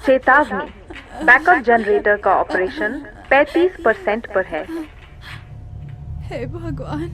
चेतावनी, backup generator का operation 35% पर है। हे भगवान।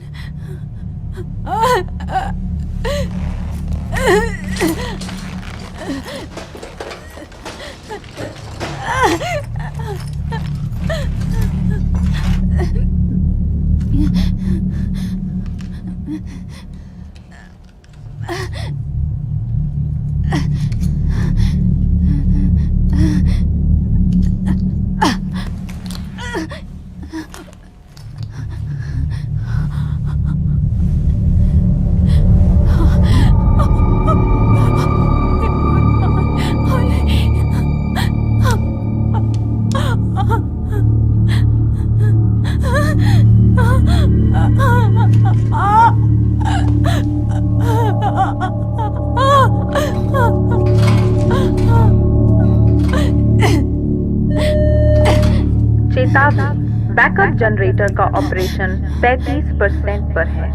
चेतावनी, बैकअप जनरेटर का ऑपरेशन 35% पर है।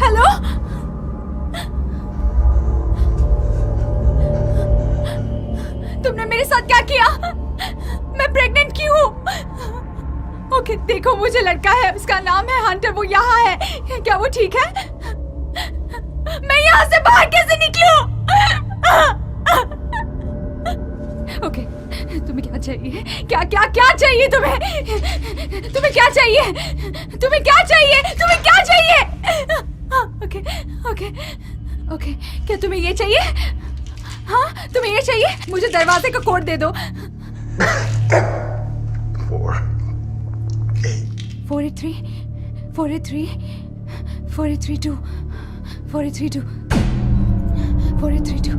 हेलो, तुमने मेरे साथ क्या किया? मैं प्रेग्नेंट क्यों हूँ? ओके, देखो मुझे लड़का है, उसका नाम है हंटर, वो यहाँ है। क्या वो ठीक है? मैं यहाँ से बाहर कैसे निकलूं? ओके, तुम्हें क्या चाहिए? क्या क्या क्या चाहिए तुम्हें? तुम्हें क्या चाहिए? तुम्हें क्या चाहिए? तुम्हें क्या चाहिए? ओके ओके ओके, क्या तुम्हें ये चाहिए? हाँ, तुम्हें ये चाहिए? मुझे दरवाजे का कोड दे दो। 483 483 4832 4832 4832 4832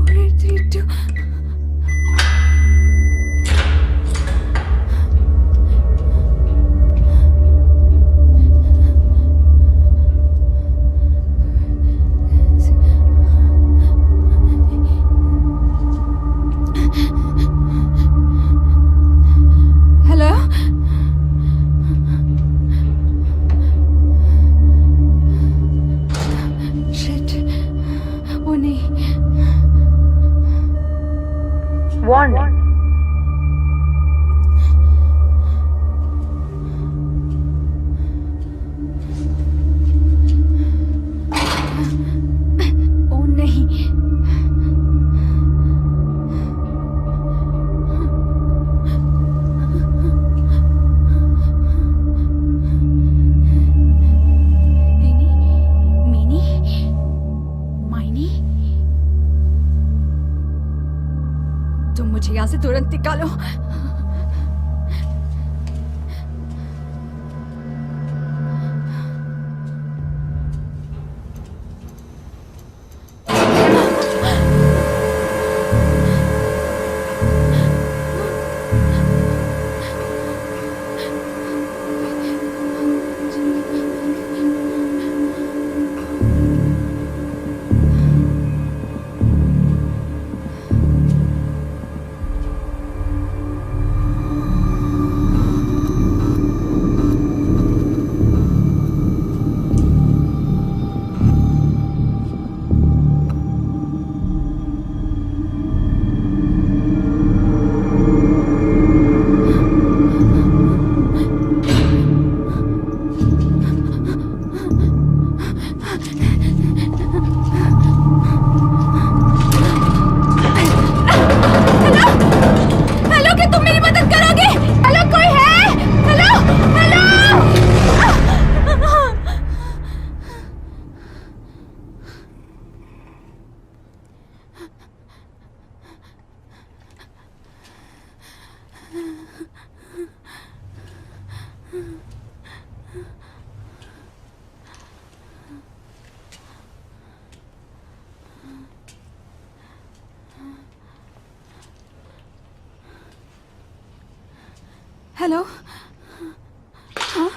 4832 Warning. ओ नहीं, तुम मुझे यहाँ से तुरंत निकालो। हेलो। हाँ?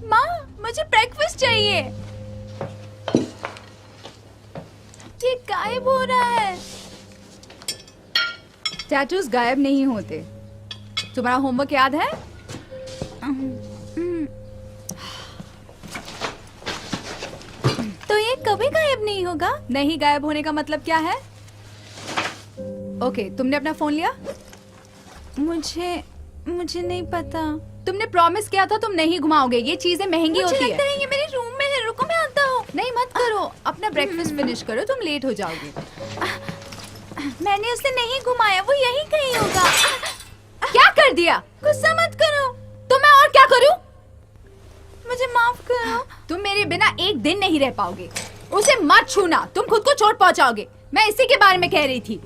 माँ, मुझे ब्रेकफास्ट चाहिए। ये गायब हो रहा है। टैटूज गायब नहीं होते। तुम्हारा होमवर्क याद है? तो ये कभी गायब नहीं होगा? नहीं गायब होने का मतलब क्या है? ओके, तुमने अपना फोन लिया? मुझे नहीं पता। तुमने प्रॉमिस किया था तुम नहीं घुमाओगे। ये चीजें महंगी होती है। मुझे लगता है ये मेरे रूम में है। रुको मैं आता हूँ। नहीं मत करो, अपना ब्रेकफास्ट फिनिश करो, तुम लेट हो जाओगे। मैंने उसे नहीं घुमाया, वो यहीं कहीं होगा। क्या कर दिया? गुस्सा मत करो। तो मैं और क्या करूँ? मुझे माफ करो। तुम मेरे बिना एक दिन नहीं रह पाओगे। उसे मत छूना, तुम खुद को चोट पहुंचाओगे। मैं इसी के बारे में कह रही थी।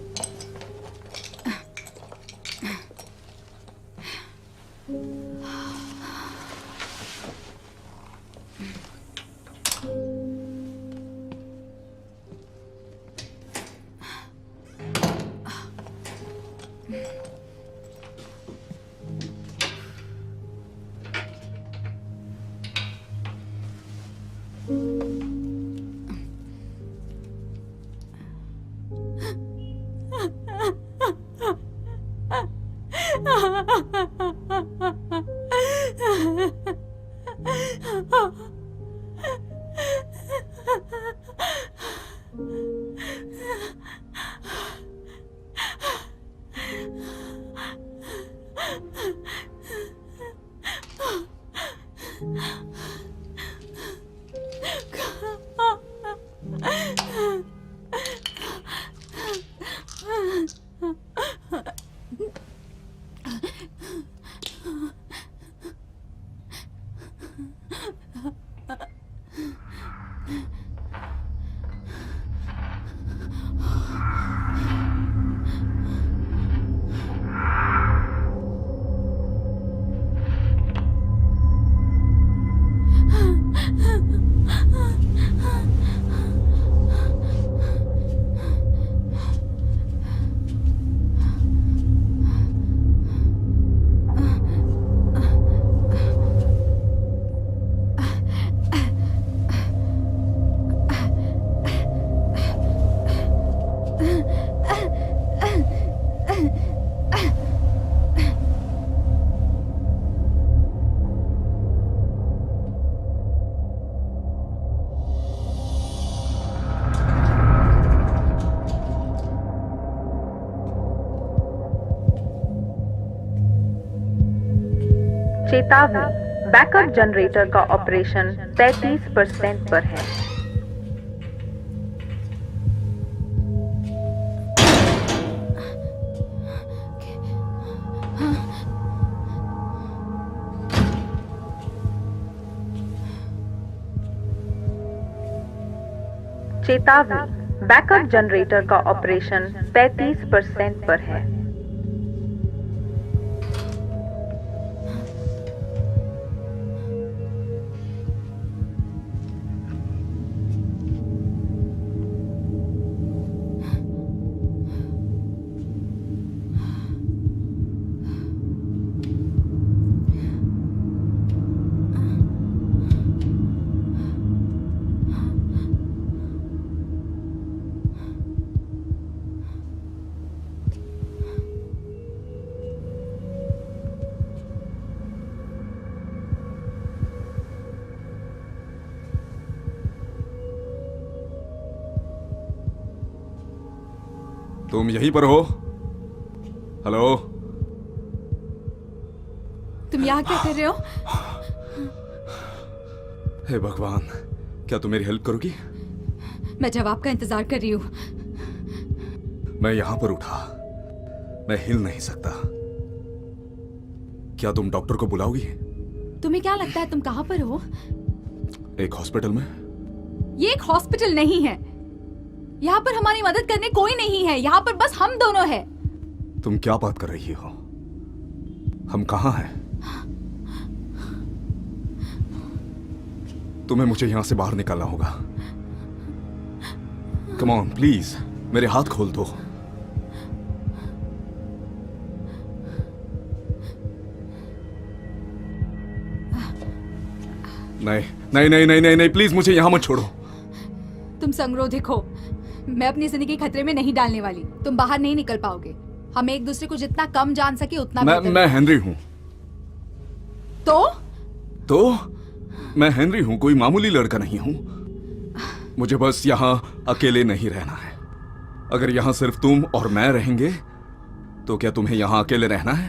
चेतावनी, बैकअप जनरेटर का ऑपरेशन 35% पर है। चेतावनी, बैकअप जनरेटर का ऑपरेशन 35% पर है। तुम यहीं पर हो? हेलो? तुम यहाँ क्या कर रहे हो? हे भगवान, क्या तुम मेरी हेल्प करोगी? मैं जवाब का इंतजार कर रही हूँ। मैं यहां पर उठा, मैं हिल नहीं सकता। क्या तुम डॉक्टर को बुलाओगी? तुम्हें क्या लगता है तुम कहाँ पर हो? एक हॉस्पिटल में। ये एक हॉस्पिटल नहीं है। यहाँ पर हमारी मदद करने कोई नहीं है। यहाँ पर बस हम दोनों हैं। तुम क्या बात कर रही हो? हम कहाँ हैं? तुम्हें मुझे यहां से बाहर निकालना होगा। कम ऑन प्लीज, मेरे हाथ खोल दो। नहीं नहीं नहीं नहीं नहीं नहीं, प्लीज मुझे यहां मत छोड़ो। तुम संगरोधिक हो। मैं अपनी जिंदगी खतरे में नहीं डालने वाली। तुम बाहर नहीं निकल पाओगे। हम एक दूसरे को जितना कम जान सके उतना बेहतर। मैं हेनरी हूं। तो मैं हेनरी हूं, कोई मामूली लड़का नहीं हूं। मुझे बस यहां अकेले नहीं रहना है। अगर यहां सिर्फ तुम और मैं रहेंगे तो क्या तुम्हें यहां अकेले रहना है?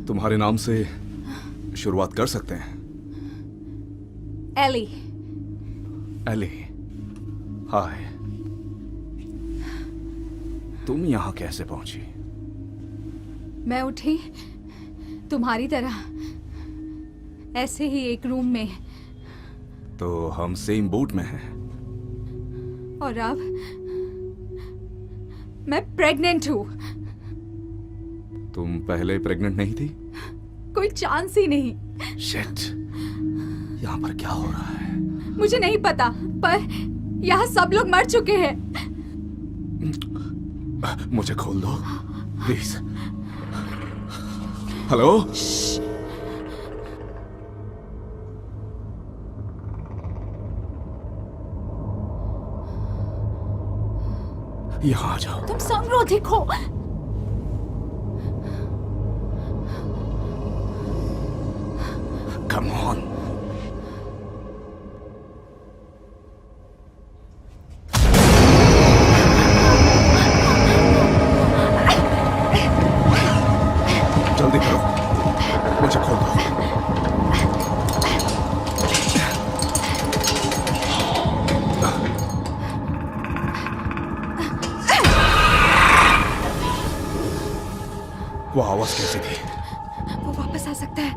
तुम्हारे नाम से शुरुआत कर सकते हैं। एली। एली, हाय। तुम यहां कैसे पहुंची? मैं उठी तुम्हारी तरह, ऐसे ही एक रूम में। तो हम सेम बोट में हैं। और अब मैं प्रेग्नेंट हूं। तुम पहले प्रेग्नेंट नहीं थी? कोई चांस ही नहीं। शिट, यहाँ पर क्या हो रहा है? मुझे नहीं पता, पर यहाँ सब लोग मर चुके हैं। मुझे खोल दो प्लीज। हेलो? यहाँ आ जाओ। तुम संगरोधिक हो। Come on. जल्दी करो, मुझे खोल दो। वो आवाज कैसी थी? वो वापस आ सकता है।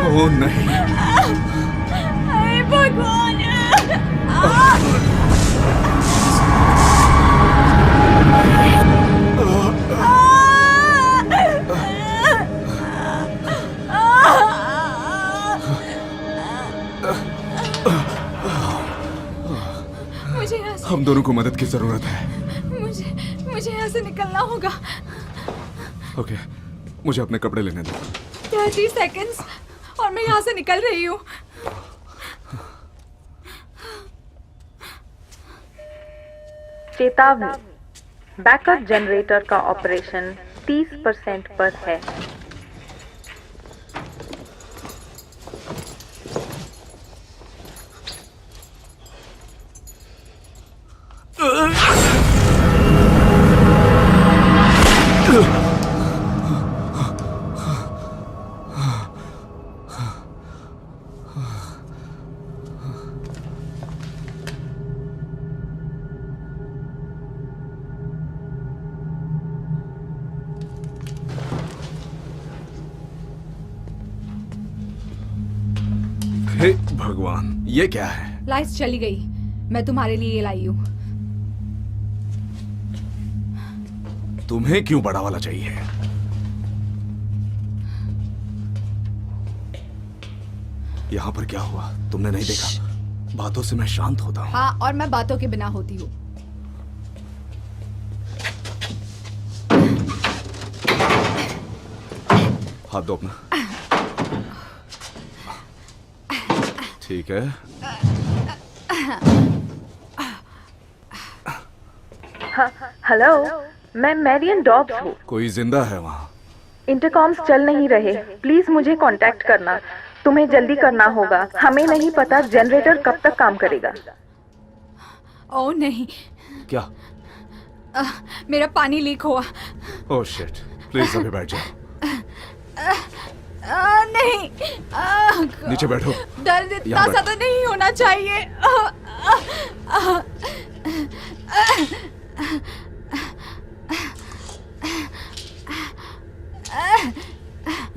ओह नहीं। हे भगवान। मुझे यहाँ से, हम दोनों को मदद की जरूरत है। मुझे यहाँ से निकलना होगा। ओके, मुझे अपने कपड़े लेने दो। 30 सेकंड्स और मैं यहाँ से निकल रही हूँ। चेतावनी, बैकअप जनरेटर का ऑपरेशन 30% पर है। हे भगवान, ये क्या है? लाइट्स चली गई। मैं तुम्हारे लिए ये लाई हूँ। तुम्हें क्यों बड़ा वाला चाहिए? यहाँ पर क्या हुआ? तुमने नहीं देखा? बातों से मैं शांत होता हूँ। हाँ, और मैं बातों के बिना होती हूँ। हाथ दो अपना। ठीक है। हेलो, मैं मैरियन डॉब्स हूँ। कोई जिंदा है वहाँ? इंटरकॉम्स चल नहीं रहे, प्लीज मुझे कांटेक्ट करना। तुम्हें जल्दी करना होगा, हमें नहीं पता जनरेटर कब तक काम करेगा। ओह नहीं, क्या? मेरा पानी लीक हुआ। ओह शिट, प्लीज अभी बैठ जाओ। नहीं, नीचे बैठो। दर्द इतना यहाँ बैठ। ज्यादा नहीं होना चाहिए।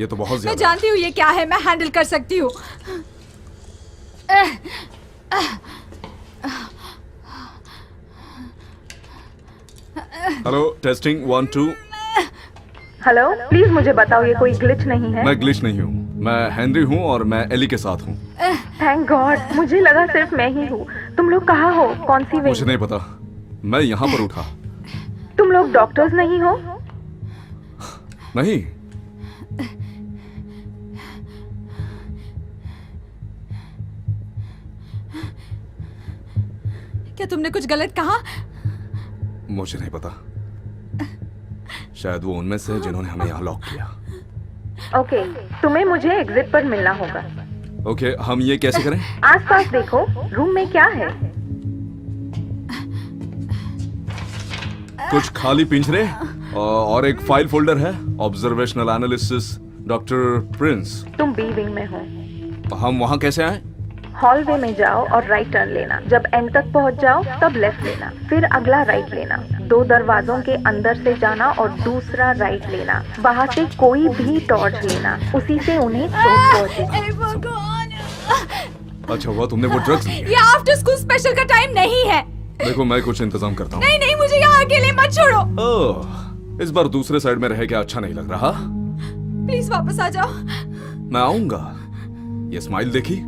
ये तो बहुत मैं ज्यादा है। जानती हूँ ये क्या है, मैं हैंडल कर सकती हूँ। Hello, testing 1 2। हेलो, प्लीज मुझे बताओ ये कोई ग्लिच नहीं है। मैं ग्लिच नहीं हूँ, मैं हेनरी हूँ और मैं एली के साथ हूँ। थैंक गॉड, मुझे लगा सिर्फ मैं ही हूँ। तुम लोग कहाँ हो? कौन सी मुझे विंग? नहीं पता, मैं यहाँ पर उठा। तुम लोग डॉक्टर्स नहीं हो? नहीं, क्या तुमने कुछ गलत कहा? मुझे नहीं पता। शायद वो उनमें से है जिन्होंने हमें यहाँ लॉक किया। ओके, तुम्हें मुझे एग्जिट पर मिलना होगा। ओके, हम ये कैसे करें? आसपास देखो, रूम में क्या है? कुछ खाली पिंजरे और एक फाइल फोल्डर है। Observational analysis, doctor Prince. तुम बी विंग में हो। हम वहाँ कैसे आए? हॉलवे में जाओ और राइट टर्न लेना। जब एंड तक पहुंच जाओ तब लेफ्ट लेना, फिर अगला राइट लेना। 2 दरवाजों के अंदर से जाना और दूसरा राइट लेना। वहाँ से कोई भी टॉर्च लेना, उसी से उन्हें चोट पहुंचेगी। हे भगवान! अच्छा हुआ तुमने वो ड्रग्स लिए। ये आफ्टर स्कूल स्पेशल का टाइम नहीं है। देखो, मैं कुछ इंतजाम करता हूँ। नहीं नहीं, मुझे यहाँ अकेले मत छोड़ो। ओह, इस बार दूसरे साइड में रह के अच्छा नहीं लग रहा। प्लीज वापस आ जाओ। मैं आऊंगा। ये स्माइल देखी?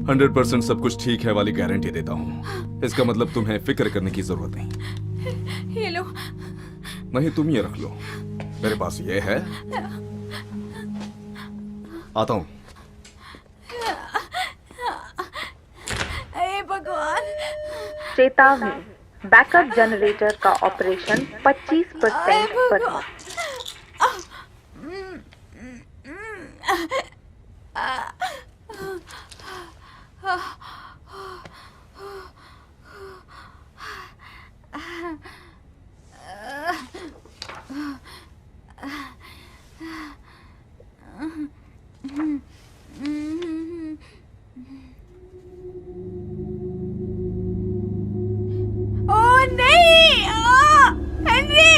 100% सब कुछ ठीक है वाली गारंटी देता हूँ। इसका मतलब तुम्हें फिक्र करने की जरूरत नहीं। ये लो। नहीं, तुम ये रख लो, मेरे पास ये है। आता हूँ। हे भगवान! चेतावनी, बैकअप जनरेटर का ऑपरेशन 25% पर है। ओह नहीं! हेनरी!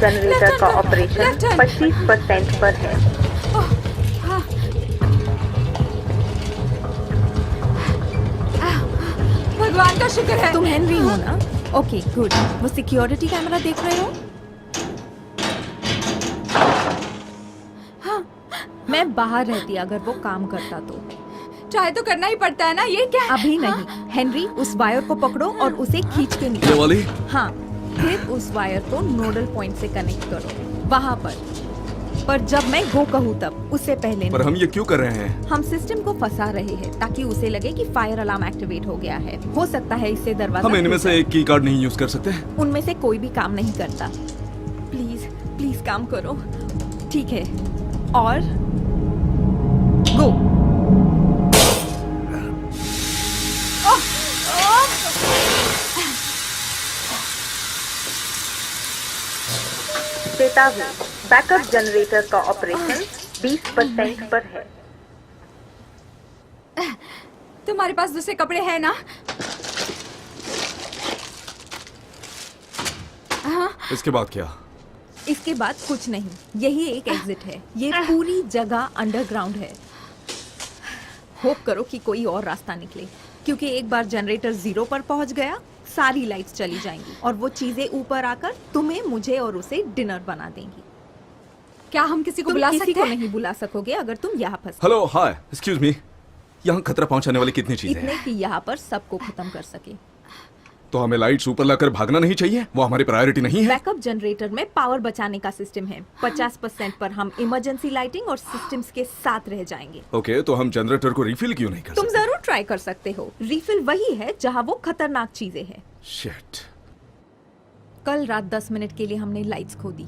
जनरेटर का ऑपरेशन Left turn. 25% पर है। हाँ। भगवान का शुक्र है। तुम हेनरी हो ना? Okay good. वो सिक्योरिटी कैमरा देख रहे हो? हाँ, मैं बाहर रहती अगर वो काम करता तो। ट्राई तो करना ही पड़ता है ना, ये क्या है? अभी नहीं। हेनरी, उस वायर को पकड़ो और उसे खींच के ये निकालो। वाली? हाँ, फिर उस वायर को नोडल पॉइंट से कनेक्ट करो, वहाँ पर जब मैं गो कहूँ तब, उससे पहले पर नहीं। हम ये क्यों कर रहे हैं? हम सिस्टम को फंसा रहे हैं ताकि उसे लगे कि फायर अलार्म एक्टिवेट हो गया है। हो सकता है इससे दरवाजा हम इनमें खुल से जाए। एक की कार्ड नहीं यूज कर सकते? उनमें से कोई भी काम नहीं करता। प्लीज प्लीज काम करो, ठीक है? और गो। चेतावनी, बैकअप जनरेटर का ऑपरेशन 20% पर है। तुम्हारे पास दूसरे कपड़े हैं ना? हाँ। इसके बाद क्या? इसके बाद कुछ नहीं, यही एक एग्जिट है। ये पूरी जगह अंडरग्राउंड है। होप करो कि कोई और रास्ता निकले, क्योंकि एक बार जनरेटर 0 पर पहुंच गया, सारी लाइट्स चली जाएंगी और वो चीजें ऊपर आकर तुम्हें, मुझे और उसे डिनर बना देंगी। क्या हम किसी को तुम बुला किसी सकते को हैं? नहीं बुला सकोगे अगर तुम यहाँ फंस हेलो, हाय, एक्सक्यूज मी। यहाँ खतरा पहुंचाने वाली कितनी चीजें इतने हैं? कि यहाँ पर सबको खत्म कर सके। तो हमें लाइट्स ऊपर लाकर भागना नहीं चाहिए? वो हमारी प्रायोरिटी नहीं है? बैकअप जनरेटर में पावर बचाने का सिस्टम है। 50% पर हम इमरजेंसी लाइटिंग और सिस्टम्स के साथ रह जाएंगे। ओके, तो हम जनरेटर को रिफिल क्यों नहीं कर तुम सकते? जरूर ट्राई कर सकते हो। रिफिल वही है जहाँ वो खतरनाक चीजें हैं। शिट। कल रात 10 मिनट के लिए हमने लाइट्स खो दी।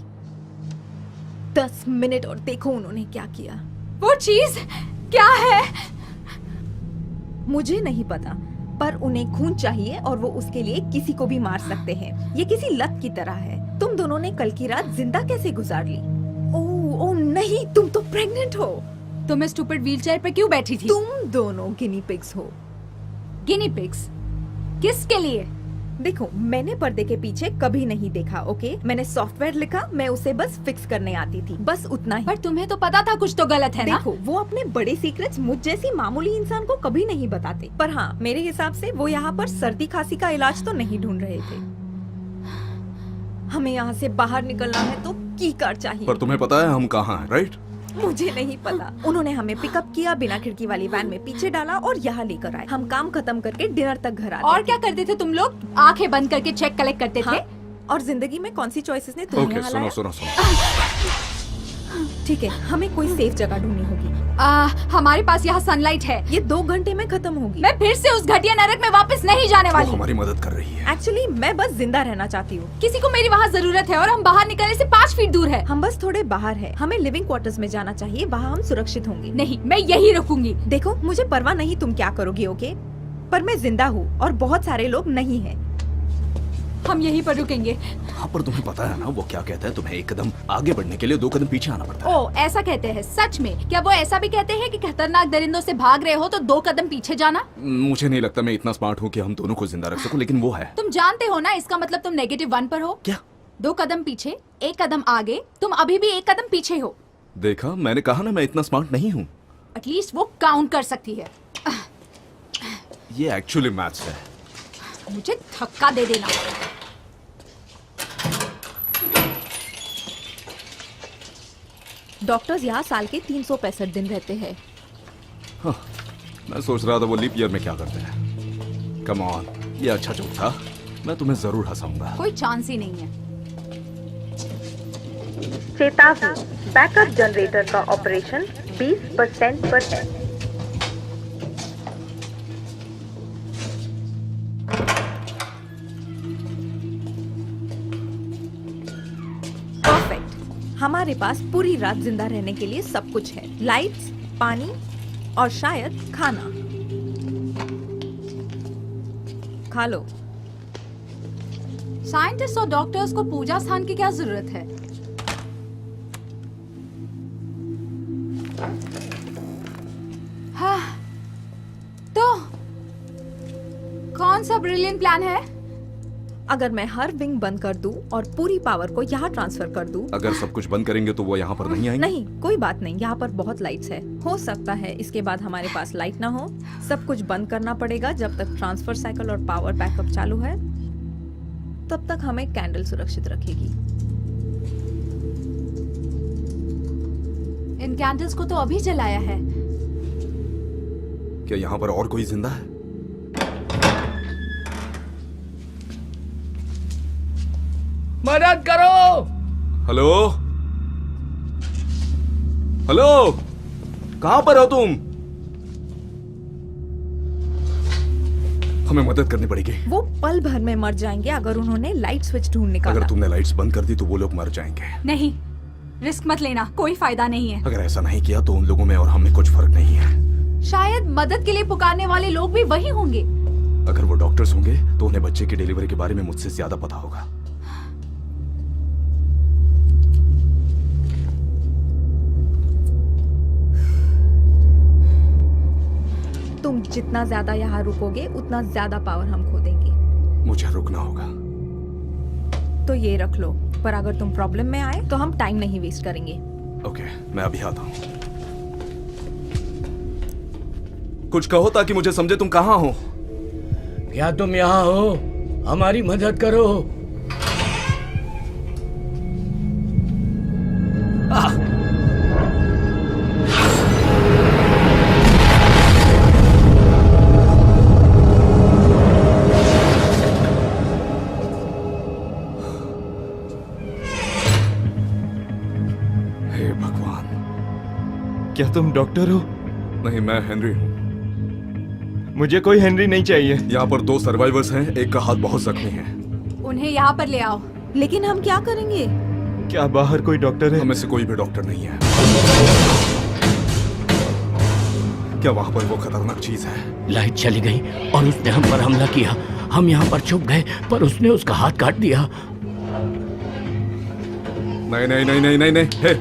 10 मिनट, और देखो उन्होंने क्या किया। वो चीज क्या है? मुझे नहीं पता, पर उन्हें खून चाहिए और वो उसके लिए किसी को भी मार सकते हैं। ये किसी लत की तरह है। तुम दोनों ने कल की रात जिंदा कैसे गुजार ली? ओह नहीं, तुम तो प्रेग्नेंट हो। तुम स्टूपिड व्हीलचेयर पे क्यों बैठी थी? तुम दोनों गिनी पिग्स हो। गिनी पिग्स? किसके लिए? देखो, मैंने पर्दे के पीछे कभी नहीं देखा, ओके? मैंने सॉफ्टवेयर लिखा, मैं उसे बस फिक्स करने आती थी, बस उतना ही। पर तुम्हें तो पता था कुछ तो गलत है ना? देखो, वो अपने बड़े सीक्रेट्स मुझ जैसी मामूली इंसान को कभी नहीं बताते। पर हाँ, मेरे हिसाब से वो यहाँ पर सर्दी खांसी का इलाज तो नहीं ढूंढ रहे थे। हमें यहाँ से बाहर निकलना है तो की कार चाहिए। पर तुम्हें पता है हम कहाँ हैं, राइट? मुझे नहीं पता। उन्होंने हमें पिकअप किया, बिना खिड़की वाली वैन में पीछे डाला और यहाँ लेकर आए। हम काम खत्म करके डिनर तक घर आते और थे। क्या करते थे तुम लोग? आंखें बंद करके चेक कलेक्ट करते हाँ? थे? और जिंदगी में कौन सी चॉइसेस ने तुम्हें ओके, यहाँ सुनो लाया? सुनो सुनो। ठीक है, हमें कोई सेफ जगह ढूंढनी होगी। हमारे पास यहाँ सनलाइट है। ये 2 घंटे में खत्म होगी। मैं फिर से उस घटिया नरक में वापस नहीं जाने वो वाली। हमारी मदद कर रही है। एक्चुअली मैं बस जिंदा रहना चाहती हूँ। किसी को मेरी वहाँ जरूरत है और हम बाहर निकलने से 5 फीट दूर है। हम बस थोड़े बाहर हैं। हमें लिविंग क्वार्टर्स में जाना चाहिए, वहाँ हम सुरक्षित होंगे। नहीं, मैं यही रुकूंगी। देखो, मुझे परवाह नहीं तुम क्या करोगी, ओके? पर मैं जिंदा हूँ और बहुत सारे लोग नहीं हैं। हम यहीं पर रुकेंगे। हाँ, पर तुम्हें पता है ना वो क्या कहता है? तुम्हें 1 कदम आगे बढ़ने के लिए 2 कदम पीछे आना पड़ता है। ओ, ऐसा कहते हैं? सच में? क्या वो ऐसा भी कहते हैं कि खतरनाक दरिंदों से भाग रहे हो तो 2 कदम पीछे जाना? मुझे नहीं लगता मैं इतना स्मार्ट हूँ कि हम दोनों को जिंदा रख सकूं, लेकिन वो है। तुम जानते हो ना, इसका मतलब तुम -1 पर हो। क्या? 2 कदम पीछे, 1 कदम आगे। तुम अभी भी 1 कदम पीछे हो। देखा, मैंने कहा ना मैं इतना स्मार्ट नहीं हूँ। एटलीस्ट वो काउंट कर सकती है। ये एक्चुअली मैथ्स है। मुझे धक्का दे देना। डॉक्टर्स यहाँ साल के 365 दिन रहते हैं। हाँ, मैं सोच रहा था वो लीप ईयर में क्या करते हैं। कम ऑन, ये अच्छा जोक था। मैं तुम्हें जरूर हंसाऊंगा। कोई चांस ही नहीं है। चेतावनी, बैकअप जनरेटर का ऑपरेशन 20% पर है। परफेक्ट। हमारे पास पूरी रात जिंदा रहने के लिए सब कुछ है। लाइट्स, पानी और शायद खाना। खा लो। साइंटिस्ट और डॉक्टर्स को पूजा स्थान की क्या जरूरत है? हाँ, तो कौन सा ब्रिलियंट प्लान है? अगर मैं हर विंग बंद कर दूं और पूरी पावर को यहाँ ट्रांसफर कर दूं, अगर सब कुछ बंद करेंगे तो वो यहाँ पर नहीं आएंगे? नहीं कोई बात नहीं, यहाँ पर बहुत लाइट्स है। हो सकता है इसके बाद हमारे पास लाइट ना हो, सब कुछ बंद करना पड़ेगा जब तक ट्रांसफर साइकिल और पावर बैकअप चालू है। तब तक हमें कैंडल सुरक्षित रखेगी। इन कैंडल्स को तो अभी जलाया है। क्या यहाँ पर और कोई जिंदा है? मदद करो। हेलो हेलो, कहां पर हो तुम? हमें मदद करनी पड़ेगी। वो पल भर में मर जाएंगे अगर उन्होंने लाइट स्विच ढूंढ निकाला। अगर तुमने लाइट्स बंद कर दी तो वो लोग मर जाएंगे। नहीं, रिस्क मत लेना, कोई फायदा नहीं है। अगर ऐसा नहीं किया तो उन लोगों में और हम में कुछ फर्क नहीं है। शायद मदद के लिए पुकारने वाले लोग भी वही होंगे। अगर वो डॉक्टर्स होंगे तो उन्हें बच्चे की डिलीवरी के बारे में मुझसे ज्यादा पता होगा। तुम जितना ज्यादा यहाँ रुकोगे उतना ज्यादा पावर हम खो देंगे। मुझे रुकना होगा। तो ये रख लो, पर अगर तुम प्रॉब्लम में आए तो हम टाइम नहीं वेस्ट करेंगे। ओके, मैं अभी आता हूँ। कुछ कहो ताकि मुझे समझे तुम कहाँ हो। क्या तुम यहाँ हो? हमारी मदद करो। हे भगवान। क्या तुम डॉक्टर हो? नहीं, मैं हेनरी हूँ। मुझे कोई हेनरी नहीं चाहिए। यहाँ पर 2 सर्वाइवर्स हैं, एक का हाथ बहुत जख्मी है। उन्हें यहाँ पर ले आओ। लेकिन हम क्या करेंगे? क्या बाहर कोई डॉक्टर है? हमें से कोई भी डॉक्टर नहीं है। क्या वहाँ पर वो खतरनाक चीज है? लाइट चली गई और उसने हम पर हमला किया। हम यहाँ पर छुप गए पर उसने उसका हाथ काट दिया। नहीं नहीं नहीं नहीं नहीं नहीं, हे,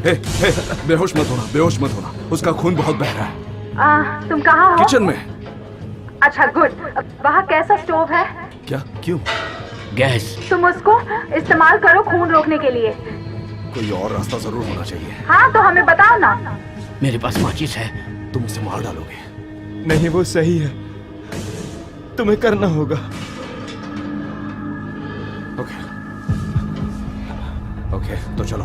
बेहोश मत होना, बेहोश मत होना। उसका खून बहुत बह रहा है। तुम कहाँ हो? किचन में। अच्छा गुड। वहाँ कैसा स्टोव है? क्या? क्यों? गैस। तुम उसको इस्तेमाल करो खून रोकने के लिए। कोई और रास्ता जरूर होना चाहिए। हाँ तो हमें बताओ ना। मेरे पास माचिस है। तुम उसे मार डालोगे। नहीं, वो सही है, तुम्हें करना होगा। ओके ओके, तो चलो।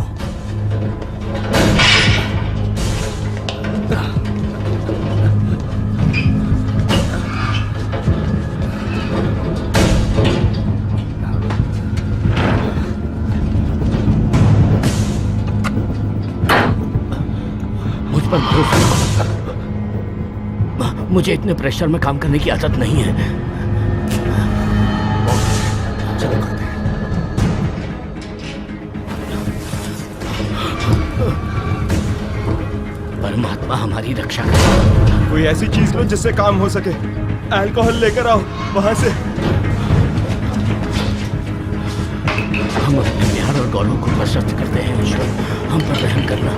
मुझ पर भरोसा करो। मुझे इतने प्रेशर में काम करने की आदत नहीं है। चलो करते हैं। परमात्मा हमारी रक्षा करे। कोई ऐसी चीज लो जिससे काम हो सके। अल्कोहल लेकर आओ वहां से। हम अपने प्यार और गौरव को प्रशस्त करते हैं। ईश्वर, हम पर रहम करना।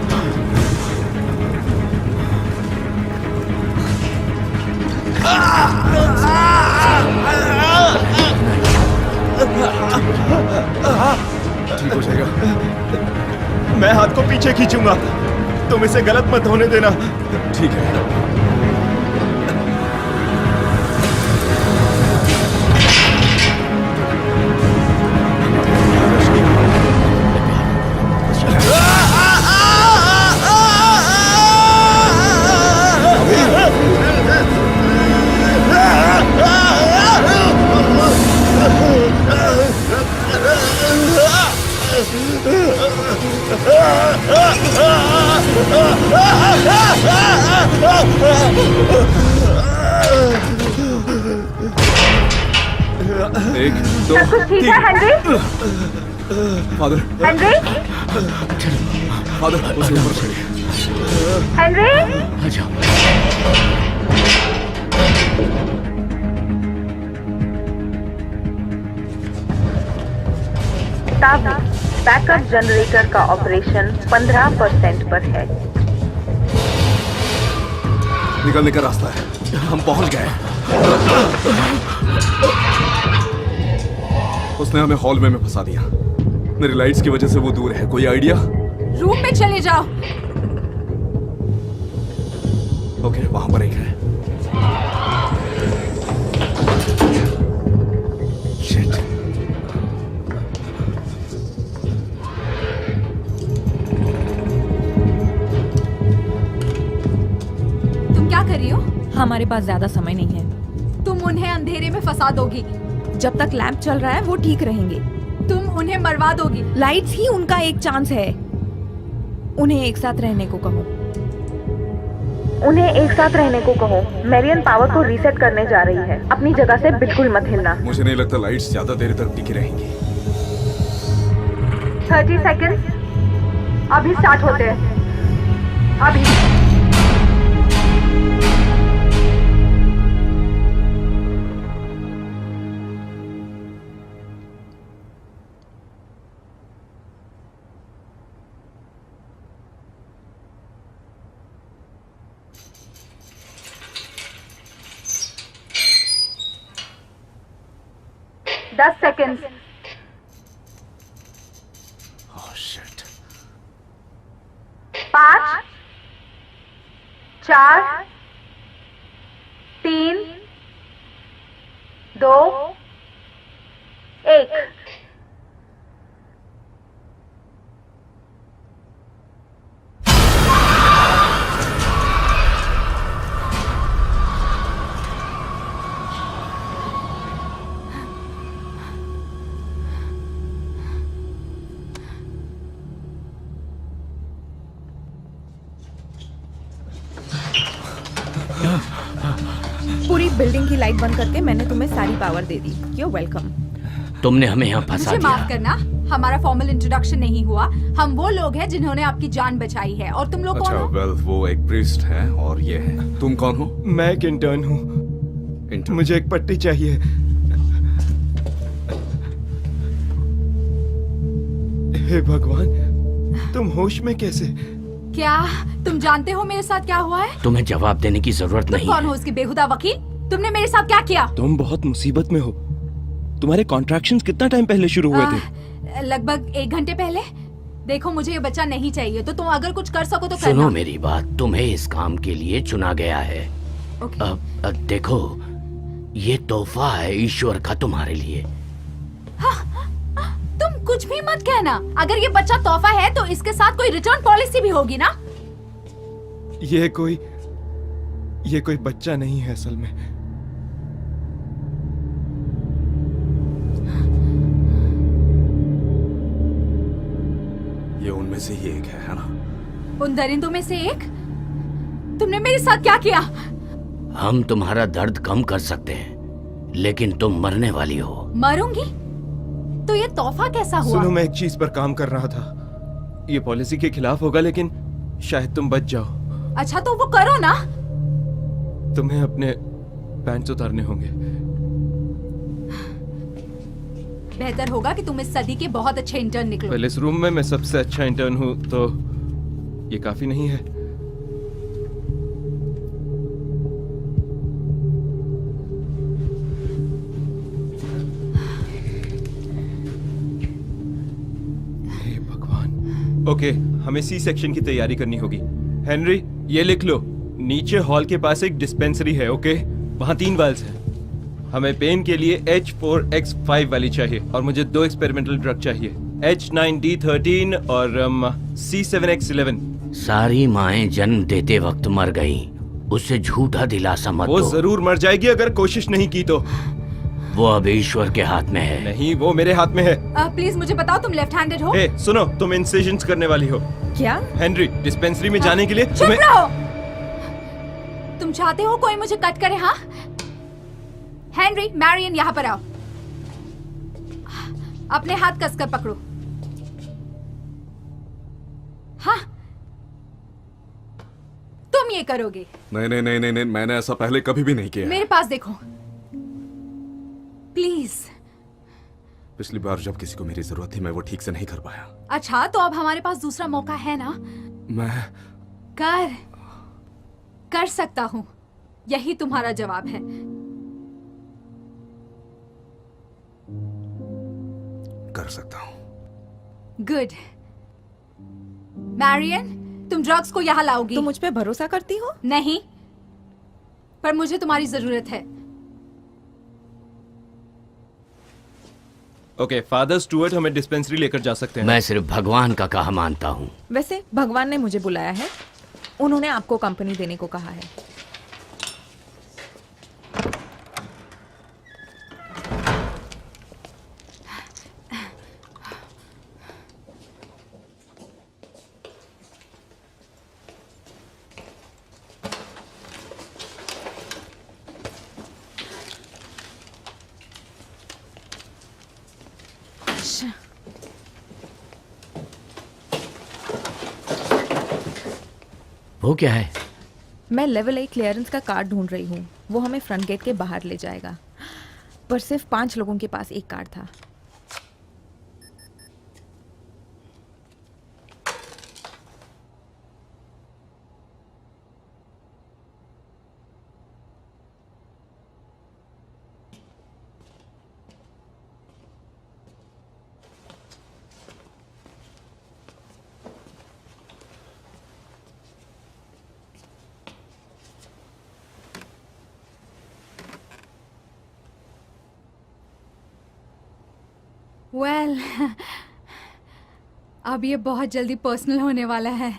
ठीक हो जाएगा। मैं हाथ को पीछे खींचूंगा, तुम इसे गलत मत होने देना। ठीक है। एक, दो, सब कुछ ठीक है हेनरी? Father, Henry? फादर, उसके ऊपर खड़े। हेनरी? आ जाओ। तब बैकअप जनरेटर का ऑपरेशन 15% पर है। निकलने का रास्ता है, हम पहुंच गए। उसने हमें हॉल में फंसा दिया। मेरी लाइट्स की वजह से वो दूर है। कोई आइडिया? रूम में चले जाओ। ओके, वहां पर एक है। Shit. तुम क्या कर रही हो? हमारे पास ज्यादा समय नहीं है। तुम उन्हें अंधेरे में फंसा दोगी। जब तक लैंप चल रहा है वो ठीक रहेंगे। तुम उन्हें मरवा दोगी। लाइट्स ही उनका एक चांस है। उन्हें एक साथ रहने को कहो। उन्हें एक साथ रहने को कहो। मैरियन पावर को रीसेट करने जा रही है। अपनी जगह से बिल्कुल मत हिलना। मुझे नहीं लगता लाइट्स ज्यादा देर तक टिकी रहेंगी। 30 सेकंड अभी स्टार्ट होते हैं। अभी। दस सेकंड। Oh, shit. 5 4 3 2 1। पूरी बिल्डिंग की लाइट बंद करके मैंने तुम्हें सारी power they the. You're welcome। तुमने हमें यहाँ फंसा मुझे माफ दिया। करना, हमारा फॉर्मल इंट्रोडक्शन नहीं हुआ। हम वो लोग हैं जिन्होंने आपकी जान बचाई है। और तुम लोग कौन अच्छा, हो? वेल वो एक प्रीस्ट है और ये है। तुम कौन हो? मैं एक इंटर्न हूँ। इंटर्न। मुझे एक पट्टी चाहिए। हे भगवान, तुम होश में कैसे? क्या तुम जानते हो मेरे साथ क्या हुआ है? तुम्हें जवाब देने की जरूरत तुम नहीं कौन है। हो उसके बेहुदा वकील? तुमने मेरे साथ क्या किया? तुम बहुत मुसीबत में हो। तुम्हारे कॉन्ट्रैक्शंस कितना टाइम पहले शुरू हुए थे? लगभग 1 घंटे पहले। देखो मुझे ये बच्चा नहीं चाहिए, तो तुम अगर कुछ कर सको तो सुनो करना। मेरी बात, तुम्हें इस काम के लिए चुना गया है। ओके। अब देखो, ये तोहफा है ईश्वर का तुम्हारे लिए। तुम कुछ भी मत कहना। अगर ये बच्चा तोहफा है तो इसके साथ कोई रिटर्न पॉलिसी भी होगी ना? ये कोई बच्चा नहीं है असल में। ये उनमें से ही एक है ना? उन दरिंदों में से एक? तुमने मेरे साथ क्या किया? हम तुम्हारा दर्द कम कर सकते हैं, लेकिन तुम मरने वाली हो। मरूंगी? तो ये तोहफा कैसा हुआ? सुनो, मैं एक चीज पर काम कर रहा था। ये पॉलिसी के खिलाफ होगा, लेकिन शायद तुम बच जाओ। अच्छा तो वो करो ना। तुम्हें अपने पैंट्स उतारने होंगे। बेहतर होगा कि तुम इस सदी के बहुत अच्छे इंटर्न निकलो। पहले इस रूम में मैं सबसे अच्छा इंटर्न हूँ, तो ये काफी नहीं है। हे भगवान। ओके, हमें सी सेक्शन की तैयारी करनी होगी। हेनरी, ये लिख लो। नीचे हॉल के पास एक डिस्पेंसरी है, ओके? वहाँ 3 वाल्स हैं। हमें पेन के लिए H4X5 वाली चाहिए, और मुझे 2 एक्सपेरिमेंटल ड्रग चाहिए, H9D13 और C7X11। सारी माएं जन्म देते वक्त मर गईं। उसे झूठा दिलासा मत वो दो। जरूर मर जाएगी अगर कोशिश नहीं की तो। वो अब ईश्वर के हाथ में है। नहीं, वो मेरे हाथ में है। प्लीज मुझे बताओ, तुम लेफ्ट हैंडेड हो? हे, सुनो, तुम इंसिजन्स करने वाली हो। क्या? हेनरी, डिस्पेंसरी में जाने के लिए चुप तुम्हें... रहो। तुम चाहते हो कोई मुझे कट करे? हाँ हेनरी, मैरियन यहाँ पर आओ। अपने हाथ कसकर पकड़ो। हाँ तुम ये करोगे? नहीं नहीं नहीं नहीं नहीं, मैंने ऐसा पहले कभी भी नहीं किया। मेरे पास देखो प्लीज। पिछली बार जब किसी को मेरी जरूरत थी मैं वो ठीक से नहीं कर पाया। अच्छा तो अब हमारे पास दूसरा मौका है ना? मैं कर सकता हूं। यही तुम्हारा जवाब है। कर सकता हूं। गुड। मैरियन, तुम ड्रग्स को यहाँ लाओगी? तुम मुझ पे भरोसा करती हो? नहीं, पर मुझे तुम्हारी जरूरत है। ओके, फादर स्टुअर्ट हमें डिस्पेंसरी लेकर जा सकते हैं। मैं सिर्फ भगवान का कहा मानता हूँ। वैसे भगवान ने मुझे बुलाया है, उन्होंने आपको कंपनी देने को कहा है। वो क्या है? मैं लेवल 1 क्लियरेंस का कार्ड ढूंढ रही हूँ। वो हमें फ्रंट गेट के बाहर ले जाएगा, पर सिर्फ 5 लोगों के पास एक कार्ड था। वेल, अब ये बहुत जल्दी पर्सनल होने वाला है।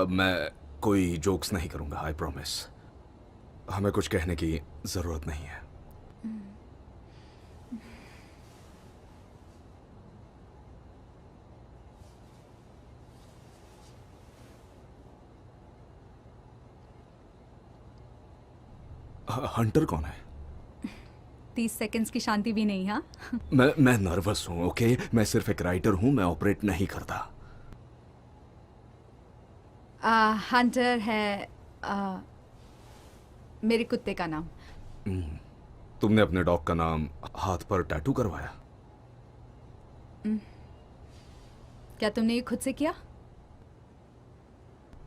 मैं कोई जोक्स नहीं करूंगा, आई प्रॉमिस। हमें कुछ कहने की जरूरत नहीं है। हंटर कौन है? 30 सेकंड्स की शांति भी नहीं। हाँ, मैं नर्वस हूं। ओके, मैं सिर्फ एक राइटर हूं, मैं ऑपरेट नहीं करता। हंटर है मेरे कुत्ते का नाम। तुमने अपने डॉग का नाम हाथ पर टैटू करवाया? क्या तुमने ये खुद से किया?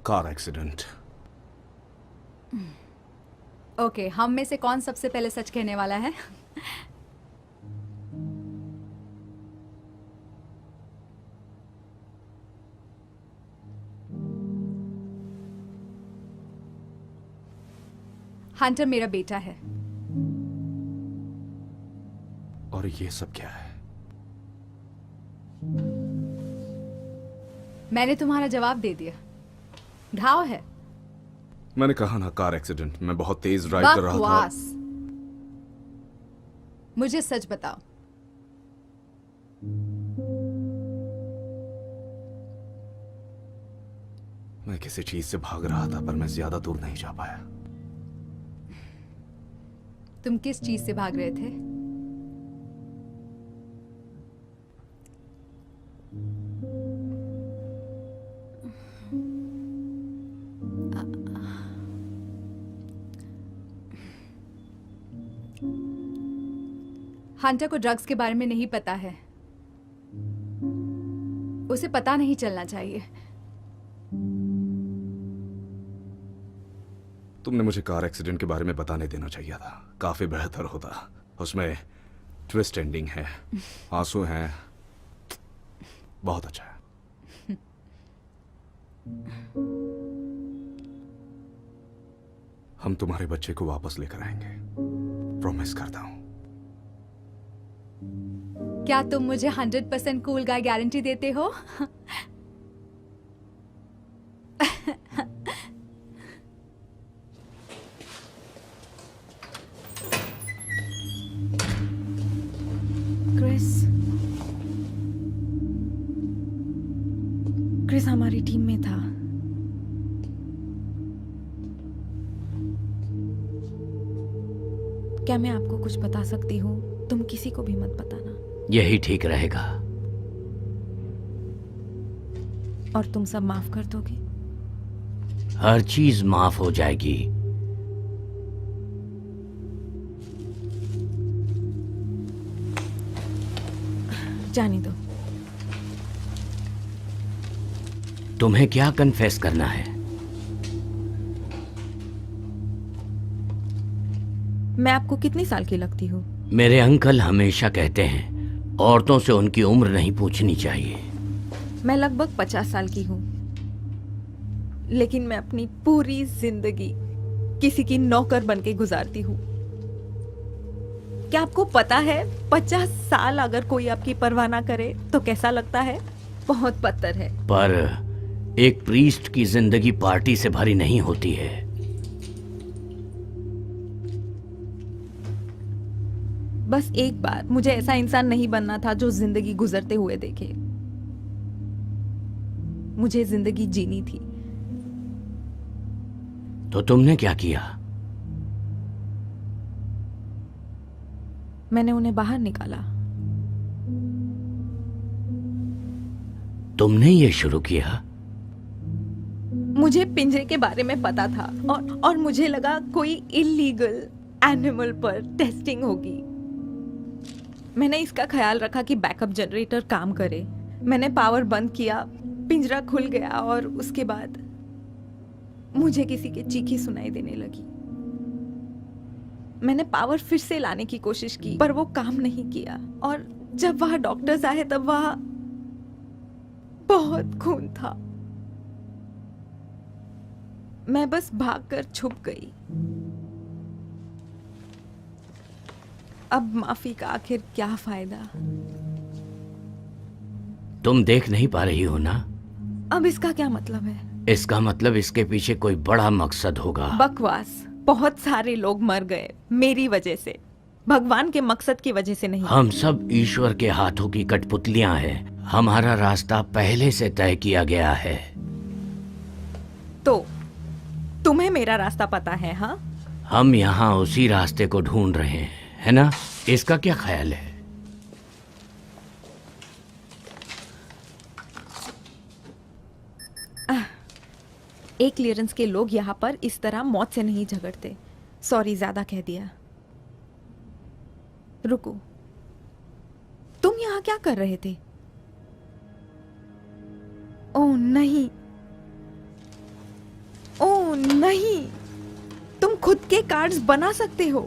Car accident. ओके, हम में से कौन सबसे पहले सच कहने वाला है? हंटर मेरा बेटा है। और ये सब क्या है? मैंने तुम्हारा जवाब दे दिया। घाव है। मैंने कहा ना, कार एक्सीडेंट। मैं बहुत तेज ड्राइव कर रहा था। बकवास। मुझे सच बताओ। मैं किसी चीज से भाग रहा था, पर मैं ज्यादा दूर नहीं जा पाया। तुम किस चीज से भाग रहे थे? हंटर को ड्रग्स के बारे में नहीं पता है। उसे पता नहीं चलना चाहिए। तुमने मुझे कार एक्सीडेंट के बारे में बताने देना चाहिए था। काफी बेहतर होता। उसमें ट्विस्ट एंडिंग है, आंसू हैं। बहुत अच्छा है। हम तुम्हारे बच्चे को वापस लेकर आएंगे, प्रॉमिस करता हूं। क्या तुम मुझे 100% कूल गाय गारंटी देते हो? क्रिस हमारी टीम में था। क्या मैं आपको कुछ बता सकती हूँ? तुम किसी को भी मत बताना। यही ठीक रहेगा। और तुम सब माफ कर दोगे? हर चीज माफ हो जाएगी। जाने दो। तुम्हें क्या कन्फेस करना है? मैं आपको कितनी साल की लगती हूँ? मेरे अंकल हमेशा कहते हैं औरतों से उनकी उम्र नहीं पूछनी चाहिए। मैं लगभग 50 साल की हूँ, लेकिन मैं अपनी पूरी जिंदगी किसी की नौकर बन के गुजारती हूँ। क्या आपको पता है 50 साल अगर कोई आपकी परवाह ना करे तो कैसा लगता है? बहुत पत्थर है। पर एक प्रीस्ट की जिंदगी पार्टी से भरी नहीं होती है। बस एक बार मुझे ऐसा इंसान नहीं बनना था जो जिंदगी गुजरते हुए देखे। मुझे जिंदगी जीनी थी। तो तुमने क्या किया? मैंने उन्हें बाहर निकाला। तुमने ये शुरू किया? मुझे पिंजरे के बारे में पता था और मुझे लगा कोई इलीगल एनिमल पर टेस्टिंग होगी। मैंने इसका ख्याल रखा कि बैकअप जनरेटर काम करे। मैंने पावर बंद किया, पिंजरा खुल गया और उसके बाद मुझे किसी की चीखी सुनाई देने लगी। मैंने पावर फिर से लाने की कोशिश की, पर वो काम नहीं किया। और जब वहां डॉक्टर्स आए तब वहां बहुत खून था। मैं बस भागकर छुप गई। अब माफी का आखिर क्या फायदा? तुम देख नहीं पा रही हो ना? अब इसका क्या मतलब है? इसका मतलब इसके पीछे कोई बड़ा मकसद होगा। बकवास। बहुत सारे लोग मर गए मेरी वजह से, भगवान के मकसद की वजह से नहीं। हम सब ईश्वर के हाथों की कठपुतलियां हैं। हमारा रास्ता पहले से तय किया गया है। तो तुम्हें मेरा रास्ता पता है? हाँ, हम यहाँ उसी रास्ते को ढूंढ रहे हैं, है ना? इसका क्या ख्याल है? एक क्लियरेंस के लोग यहाँ पर इस तरह मौत से नहीं झगड़ते। सॉरी, ज्यादा कह दिया। रुको, तुम यहाँ क्या कर रहे थे? ओह नहीं, ओह नहीं, तुम खुद के कार्ड्स बना सकते हो।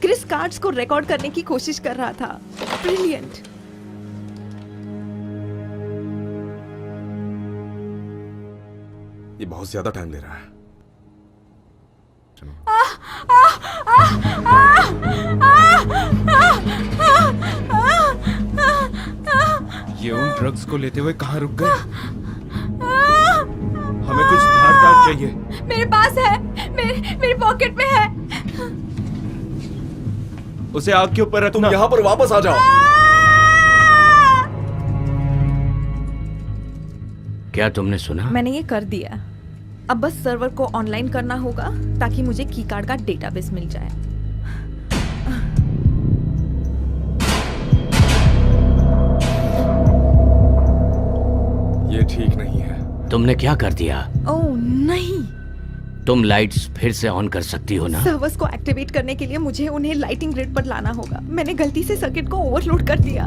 क्रिस कार्ड्स को रिकॉर्ड करने की कोशिश कर रहा था। ब्रिलियंट। ये बहुत ज्यादा टाइम ले रहा है। चलो। ये उन ड्रग्स को लेते हुए कहाँ रुक गए? हमें कुछ धारदार चाहिए। मेरे पास है, मेरी पॉकेट में है। उसे आग के ऊपर रखना। तुम यहाँ पर वापस आ जाओ। क्या तुमने सुना? मैंने ये कर दिया। अब बस सर्वर को ऑनलाइन करना होगा ताकि मुझे की कार्ड का डेटाबेस मिल जाए। ये ठीक नहीं है। तुमने क्या कर दिया? ओह नहीं, तुम लाइट्स फिर से ऑन कर सकती हो ना? सर्वर्स को एक्टिवेट करने के लिए मुझे उन्हें लाइटिंग ग्रिड पर लाना होगा। मैंने गलती से सर्किट को ओवरलोड कर दिया।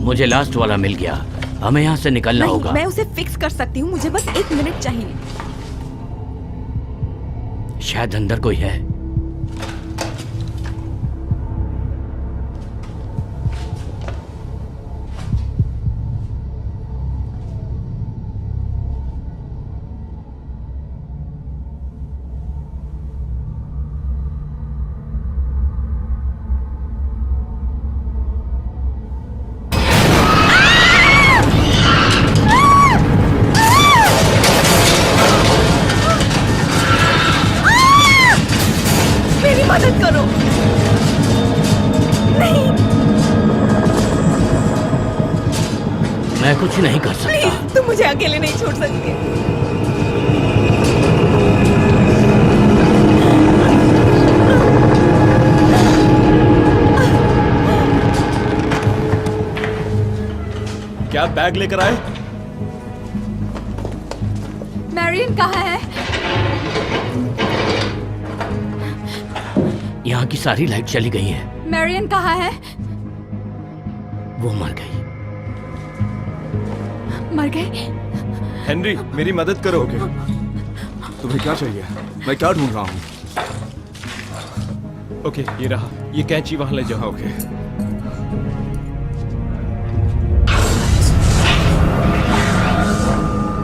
मुझे लास्ट वाला मिल गया। हमें यहाँ से निकलना नहीं, होगा। मैं उसे फिक्स कर सकती हूँ। मुझे बस 1 मिनट चाहिए। शायद अंदर कोई है। मेरी मदद करो। नहीं, मैं कुछ नहीं कर सकता। प्लीज, तुम मुझे अकेले नहीं छोड़ सकते। क्या बैग लेकर आए? मैरियन कहाँ है? यहाँ की सारी लाइट चली गई है। मैरियन कहाँ है? वो मर गई। मर गए। हेनरी मेरी मदद करो। तुम्हें क्या चाहिए? मैं क्या ढूंढ रहा हूँ? ओके ये रहा, ये कैंची वहां ले जाओ। ओके।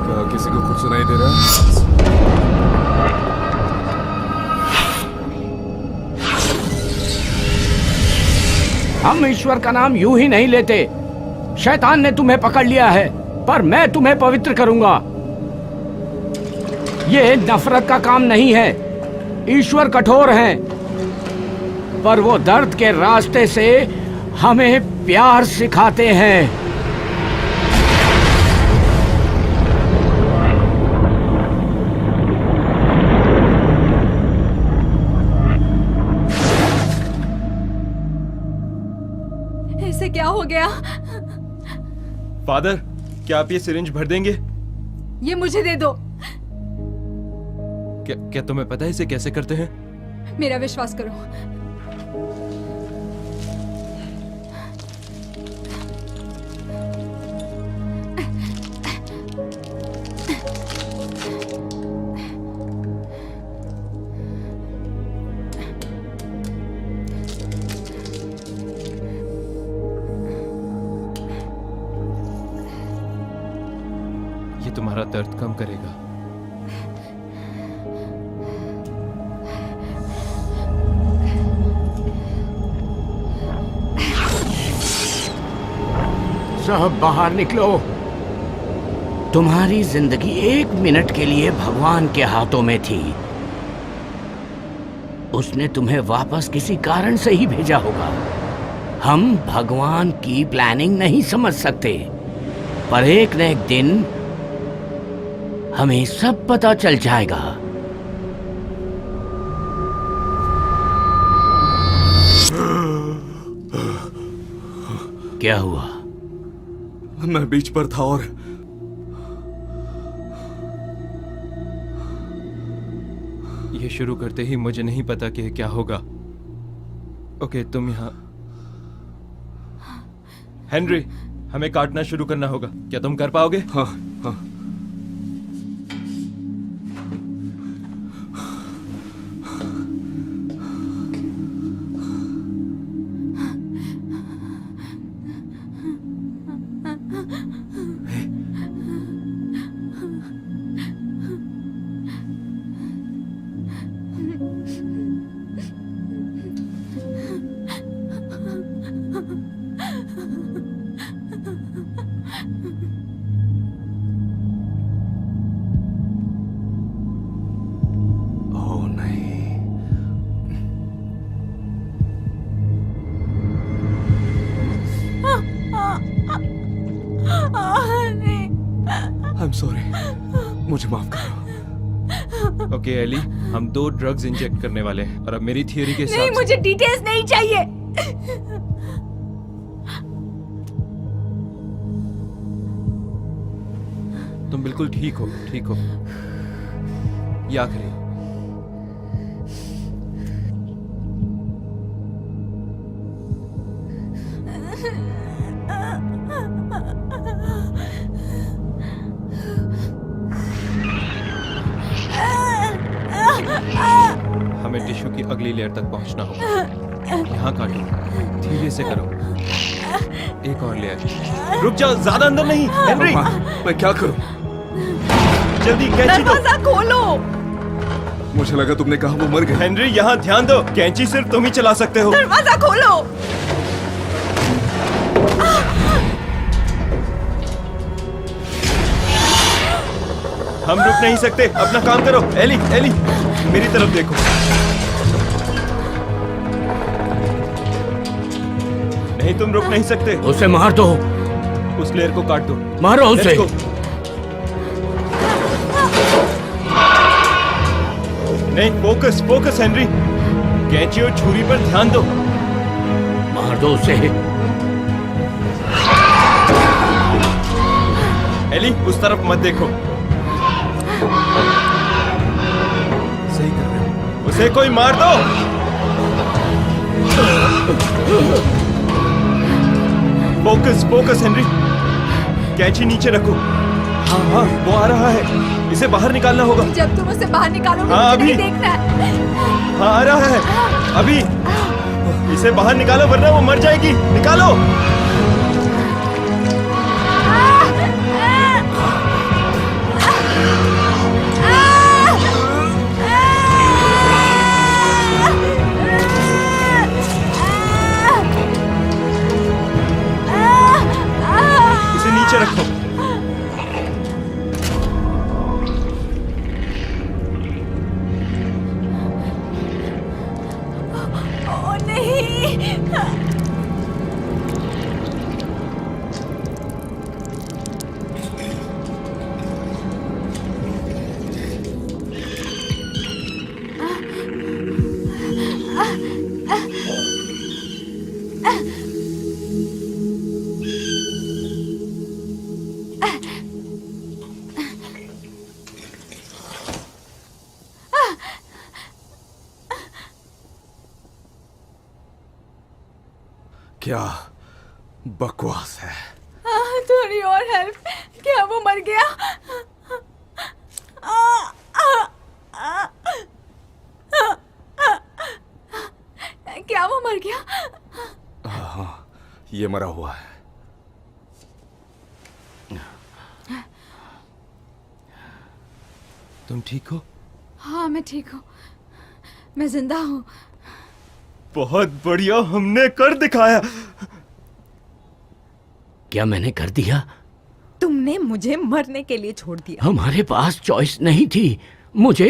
क्या किसी को कुछ सुनाई दे रहा है? हम ईश्वर का नाम यूं ही नहीं लेते। शैतान ने तुम्हें पकड़ लिया है, पर मैं तुम्हें पवित्र करूंगा। ये नफरत का काम नहीं है। ईश्वर कठोर हैं, पर वो दर्द के रास्ते से हमें प्यार सिखाते हैं। ऐसे क्या हो गया? फादर क्या आप ये सिरिंज भर देंगे? ये मुझे दे दो। क्या तुम्हें पता है इसे कैसे करते हैं? मेरा विश्वास करो। ये तुम्हारा दर्द कम करेगा। सब बाहर निकलो। तुम्हारी जिंदगी 1 मिनट के लिए भगवान के हाथों में थी। उसने तुम्हें वापस किसी कारण से ही भेजा होगा। हम भगवान की प्लानिंग नहीं समझ सकते, पर एक न एक दिन हमें सब पता चल जाएगा। क्या हुआ? मैं बीच पर था और ये शुरू करते ही मुझे नहीं पता कि क्या होगा। ओके तुम यहाँ। हेनरी हमें काटना शुरू करना होगा। क्या तुम कर पाओगे? हाँ हाँ। ओह नहीं। आई एम सॉरी, मुझे माफ करो। ओके एली, हम 2 ड्रग्स इंजेक्ट करने वाले हैं और अब मेरी थियरी के नहीं, साथ मुझे डिटेल्स नहीं चाहिए। तुम बिल्कुल ठीक हो, ठीक हो। ये आखिरी। हमें टिश्यू की अगली लेयर तक पहुंचना होगा। यहाँ काटो, धीरे से करो। एक और लेयर। रुक जाओ, ज्यादा अंदर नहीं। हेनरी मैं क्या करूं? जल्दी कैंची दो। दरवाजा खोलो। मुझे लगा तुमने कहा वो मर गए। हेनरी यहाँ ध्यान दो, कैंची सिर्फ तुम ही चला सकते हो। दरवाजा खोलो। हम रुक नहीं सकते, अपना काम करो। एली एली मेरी तरफ देखो। नहीं तुम रुक नहीं सकते। उसे मार दो। उस लेयर को काट दो। मारो उसे। Let's go। नहीं, फोकस फोकस हेनरी। कैंची और छुरी पर ध्यान दो। मार दो उसे। एली उस तरफ मत देखो। सही कर रहे हो। उसे कोई मार दो। Focus focus Henry. कैंची नीचे रखो। हाँ हाँ, वो आ रहा है, इसे बाहर निकालना होगा। जब तुम उसे बाहर निकालोगे हाँ, मुझे नहीं अभी। देखना है। हाँ आ रहा है, अभी इसे बाहर निकालो वरना वो मर जाएगी। निकालो। इसे नीचे रखो। ओ नहीं। क्या बकवास है। थोड़ी और हेल्प। क्या वो मर गया? क्या वो मर गया? हाँ, ये मरा हुआ है। तुम ठीक हो? हाँ मैं ठीक हूँ, मैं जिंदा हूँ। बहुत बढ़िया, हमने कर दिखाया। क्या मैंने कर दिया? तुमने मुझे मरने के लिए छोड़ दिया। हमारे पास चॉइस नहीं थी, मुझे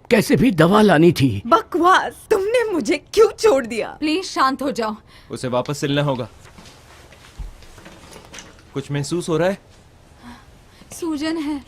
कैसे भी दवा लानी थी। बकवास, तुमने मुझे क्यों छोड़ दिया? प्लीज शांत हो जाओ। उसे वापस सिलना होगा। कुछ महसूस हो रहा है? सूजन है,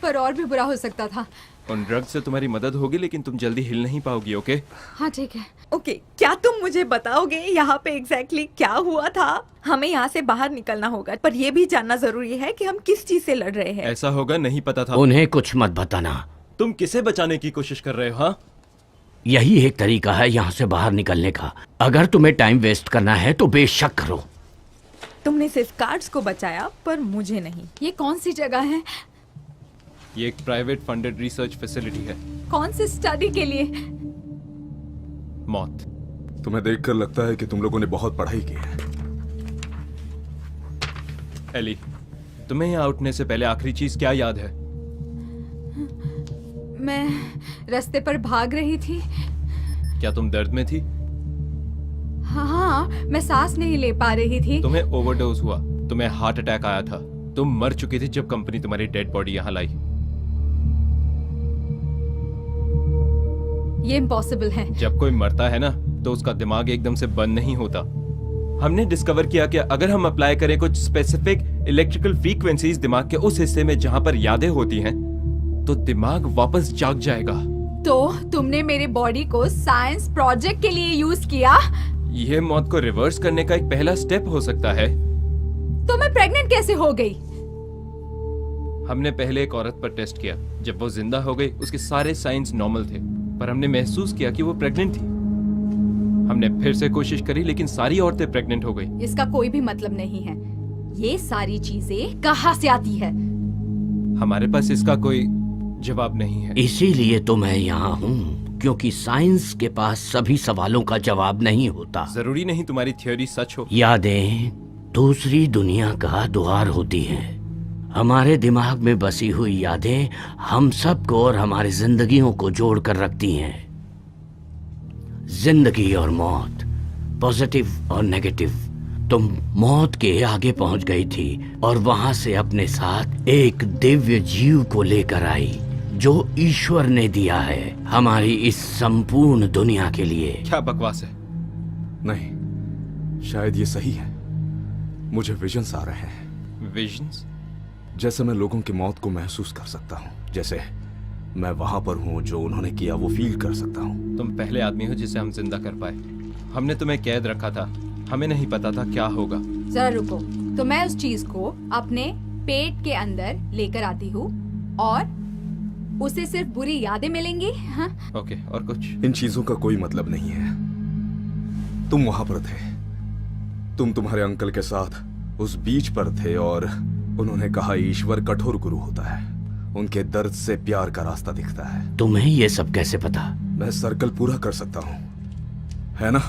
पर और भी बुरा हो सकता था। उन ड्रग से तुम्हारी मदद होगी लेकिन तुम जल्दी हिल नहीं पाओगी। ओके? हाँ ठीक है। ओके, क्या तुम मुझे बताओगे यहाँ पे एग्जैक्टली क्या हुआ था? हमें यहाँ से बाहर निकलना होगा, पर ये भी जानना जरूरी है कि हम किस चीज से लड़ रहे हैं। ऐसा होगा, नहीं पता था। उन्हें कुछ मत बताना। तुम किसे बचाने की कोशिश कर रहे हो? हाँ, यही एक तरीका है यहाँ से बाहर निकलने का। अगर तुम्हें टाइम वेस्ट करना है तो बेशक करो। तुमने सिर्फ कार्ड्स को बचाया, पर मुझे नहीं। ये कौन सी जगह है? ये एक प्राइवेट फंडेड रिसर्च फैसिलिटी है। कौन सी स्टडी के लिए? मौत। तुम्हें देखकर लगता है कि तुम लोगों ने बहुत पढ़ाई की है। एली, तुम्हें यहाँ उठने से पहले आखिरी चीज क्या याद है? मैं रास्ते पर भाग रही थी। क्या तुम दर्द में थी? हाँ, मैं सांस नहीं ले पा रही थी। तुम्हें ओवरडोज हुआ, तुम्हें हार्ट अटैक आया था, तुम मर चुकी थी जब कंपनी तुम्हारी डेड बॉडी यहाँ लाई। ये इम्पॉसिबल है। जब कोई मरता है ना तो उसका दिमाग एकदम से बंद नहीं होता। हमने डिस्कवर किया कि अगर हम अप्लाई करें कुछ स्पेसिफिक इलेक्ट्रिकल फ्रीक्वेंसीज दिमाग के उस हिस्से में जहां पर यादें होती हैं, तो दिमाग वापस जाग जाएगा। तो तुमने मेरे बॉडी को साइंस प्रोजेक्ट के लिए यूज किया? यह मौत को रिवर्स करने का एक पहला स्टेप हो सकता है। तो मैं प्रेग्नेंट कैसे हो गई? हमने पहले एक औरत पर टेस्ट किया। जब वो जिंदा हो गई, उसके सारे साइंस नॉर्मल थे, पर हमने महसूस किया कि वो प्रेग्नेंट थी। हमने फिर से कोशिश करी, लेकिन सारी औरतें प्रेग्नेंट हो गई। इसका कोई भी मतलब नहीं है। ये सारी चीजें कहाँ से आती है? हमारे पास इसका कोई जवाब नहीं है। इसीलिए तो मैं यहाँ हूँ, क्योंकि साइंस के पास सभी सवालों का जवाब नहीं होता। जरूरी नहीं तुम्हारी थ्योरी सच हो। यादें दूसरी दुनिया का द्वार होती हैं। हमारे दिमाग में बसी हुई यादें हम सबको और हमारी जिंदगियों को जोड़ कर रखती हैं। जिंदगी और मौत, पॉजिटिव और नेगेटिव। तुम मौत के आगे पहुंच गई थी और वहां से अपने साथ एक दिव्य जीव को लेकर आई, जो ईश्वर ने दिया है हमारी इस संपूर्ण दुनिया के लिए। क्या बकवास है? नहीं, शायद ये सही है। मुझे विजन्स आ रहे हैं। विजन्स? जैसे मैं लोगों की मौत को महसूस कर सकता हूँ, जैसे मैं वहां पर हूँ, जो उन्होंने किया वो फील कर सकता हूँ। तुम पहले आदमी हो जिसे हम जिंदा कर पाए। हमने तुम्हें कैद रखा था, हमें नहीं पता था क्या होगा। जरा रुको, तो मैं उस चीज को अपने पेट के अंदर लेकर आती हूँ और उसे सिर्फ बुरी यादें मिलेंगी। हाँ? ओके, और कुछ? इन चीजों का कोई मतलब नहीं है। तुम वहां पर थे, तुम तुम्हारे अंकल के साथ उस बीच पर थे और उन्होंने कहा ईश्वर कठोर गुरु होता है, उनके दर्द से प्यार का रास्ता दिखता है। तुम्हें ये सब कैसे पता? मैं सर्कल पूरा कर सकता हूं, है ना?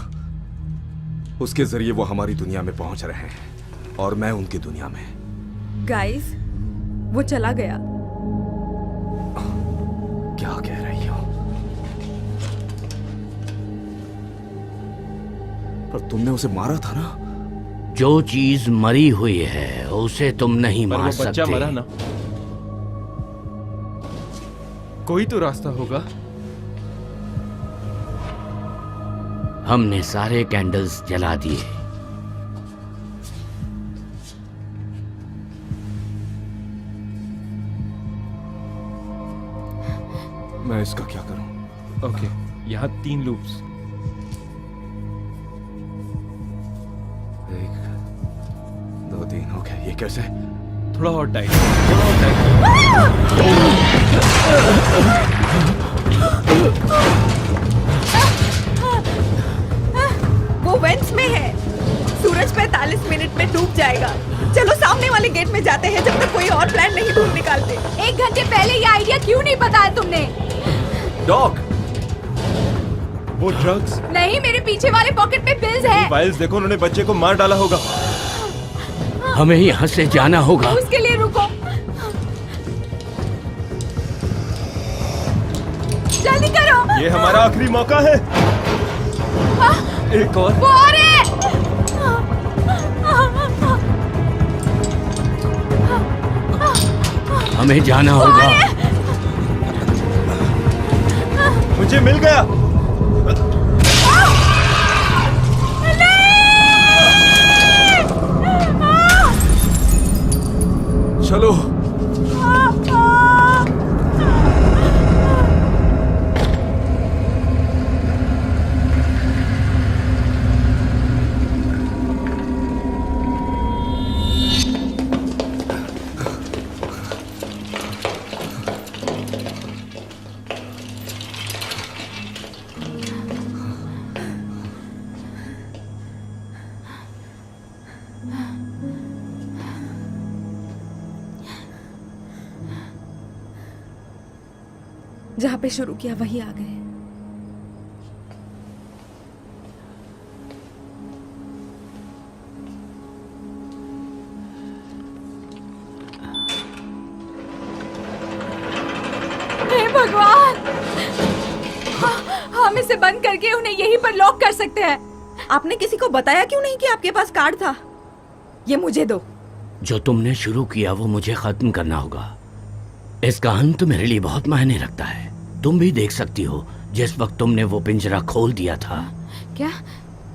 उसके जरिए वो हमारी दुनिया में पहुंच रहे हैं और मैं उनकी दुनिया में। गाइस, वो चला गया। क्या कह रही हो? पर तुमने उसे मारा था ना? जो चीज मरी हुई है उसे तुम नहीं पर मार वो बच्चा सकते। मरा ना। कोई तो रास्ता होगा। हमने सारे कैंडल्स जला दिए। मैं इसका क्या करूं? ओके, यहाँ 3 लूप्स। 1 2 3। ओके, ये कैसे? थोड़ा और टाइट, थोड़ा और टाइट। वो वेंट्स में है। सूरज 45 मिनट में डूब जाएगा। चलो सामने वाले गेट में जाते हैं जब तक कोई और प्लान नहीं ढूंढ निकालते। 1 घंटे पहले ये आइडिया क्यों नहीं बताया तुमने? डॉग, वो ड्रग्स, नहीं, मेरे पीछे वाले पॉकेट में बिल्स है। फाइल्स देखो, उन्होंने बच्चे को मार डाला होगा। हमें यहाँ से जाना होगा। उसके लिए रुको, जल्दी करो। ये हमारा आखिरी मौका है। एक और। वो आ रहे हैं। हमें जाना होगा। मुझे मिल गया। चलो। जहाँ पे शुरू किया वही आ गए। हे भगवान, हम इसे बंद करके उन्हें यहीं पर लॉक कर सकते हैं। आपने किसी को बताया क्यों नहीं कि आपके पास कार्ड था? ये मुझे दो। जो तुमने शुरू किया वो मुझे खत्म करना होगा। इसका अंत मेरे लिए बहुत मायने रखता है। तुम भी देख सकती हो, जिस वक्त तुमने वो पिंजरा खोल दिया था। क्या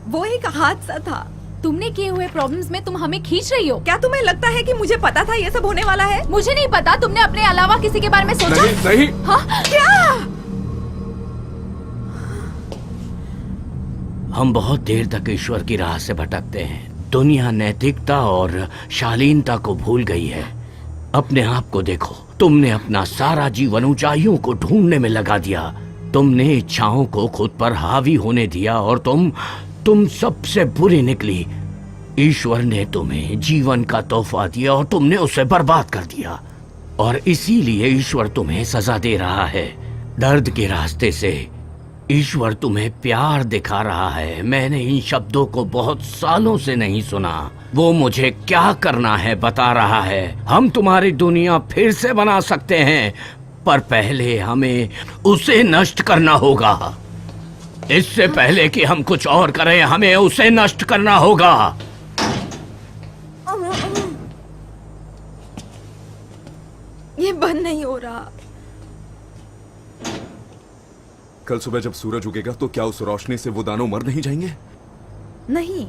वो एक हादसा था। तुमने किए हुए प्रॉब्लम्स में तुम हमें खींच रही हो? क्या तुम्हें लगता है कि मुझे पता था ये सब होने वाला है? मुझे नहीं पता। तुमने अपने अलावा किसी के बारे में सोचा? नहीं नहीं। हाँ? क्या? हम बहुत देर तक ईश्वर की राह से भटकते हैं। दुनिया नैतिकता और शालीनता को भूल गई है। अपने आप को देखो, तुमने अपना सारा जीवन ऊंचाइयों को ढूंढने में लगा दिया। तुमने इच्छाओं को खुद पर हावी होने दिया और तुम सबसे बुरी निकली। ईश्वर ने तुम्हें जीवन का तोहफा दिया और तुमने उसे बर्बाद कर दिया। और इसीलिए ईश्वर तुम्हें सजा दे रहा है। दर्द के रास्ते से ईश्वर तुम्हें प्यार दिखा रहा है। मैंने इन शब्दों को बहुत सालों से नहीं सुना। वो मुझे क्या करना है बता रहा है। हम तुम्हारी दुनिया फिर से बना सकते हैं, पर पहले हमें उसे नष्ट करना होगा। इससे पहले कि हम कुछ और करें, हमें उसे नष्ट करना होगा। ये बंद नहीं हो रहा। कल सुबह जब सूरज उगेगा तो क्या उस रोशनी से वो दानव मर नहीं जाएंगे? नहीं,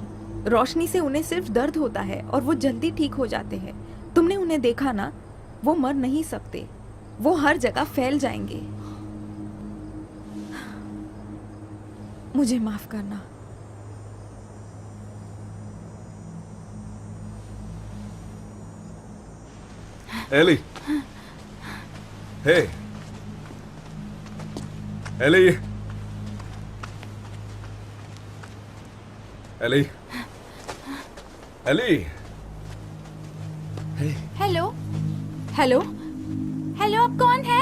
रोशनी से उन्हें सिर्फ दर्द होता है और वो जल्दी ठीक हो जाते हैं। तुमने उन्हें देखा ना, वो मर नहीं सकते। वो हर जगह फैल जाएंगे। मुझे माफ करना। Ellie, hey Ellie, Ellie, Ellie, hello hello hello, आप कौन है?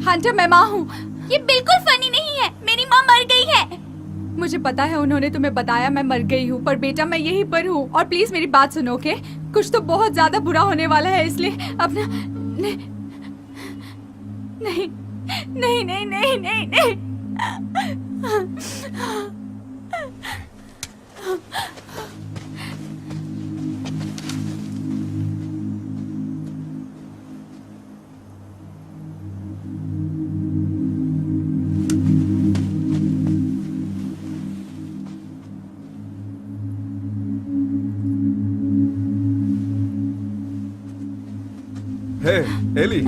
हंटर, मैं माँ हूँ। ये बिल्कुल फनी नहीं है, मेरी माँ मर गई है। मुझे पता है, उन्होंने तुम्हें बताया मैं मर गई हूँ, पर बेटा मैं यहीं पर हूँ। और प्लीज मेरी बात सुनो, ओके? कुछ तो बहुत ज्यादा बुरा होने वाला है, इसलिए अपना नहीं नहीं नहीं नहीं नहीं नहीं, नहीं। हे एली,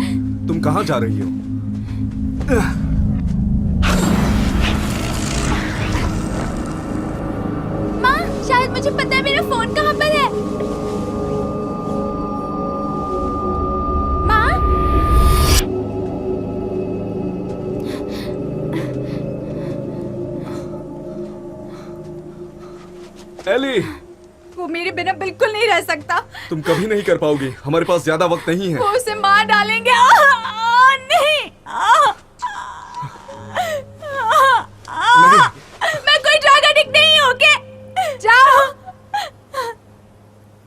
तुम कहाँ जा रही हो? माँ, शायद मुझे पता है मेरा फोन कहाँ पर है। माँ, एली, वो मेरे बिना बिल्कुल नहीं रह सकता। तुम कभी नहीं कर पाओगी, हमारे पास ज्यादा वक्त नहीं है। वो उसे मार डालेंगे। नहीं, नहीं। मैं कोई ड्रग एडिक्ट नहीं हूँ, ओके? जाओ।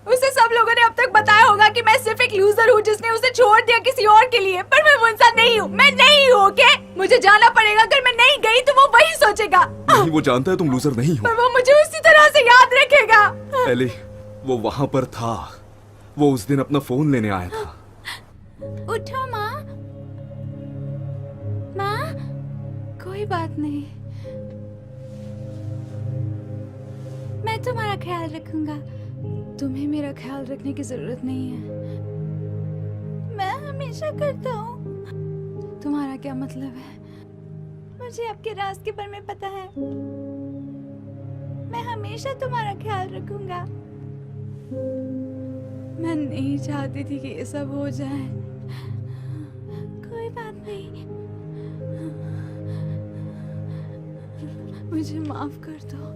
उसे सब लोगों ने अब तक बताया होगा कि मैं सिर्फ एक लूजर हूँ जिसने उसे छोड़ दिया किसी और के लिए, पर मैं वो इंसान नहीं हूँ। मैं नहीं हूँ, ओके? मुझे जाना पड़ेगा। अगर मैं नहीं गई तो वो वही सोचेगा। नहीं, वो जानता है तुम लूजर नहीं हो। पर वो मुझे उसी तरह से याद रखेगा। एली, वो वहां पर था। वो उस दिन अपना फोन लेने आया था। उठो माँ। माँ, कोई बात नहीं, मैं तुम्हारा ख्याल रखूंगा। तुम्हें मेरा ख्याल रखने की जरूरत नहीं है, मैं हमेशा करता हूँ। तुम्हारा क्या मतलब है? मुझे आपके राज के बारे में पता है। मैं हमेशा तुम्हारा ख्याल रखूंगा। मैं नहीं चाहती थी कि ये सब हो जाए। कोई बात नहीं, मुझे माफ कर दो।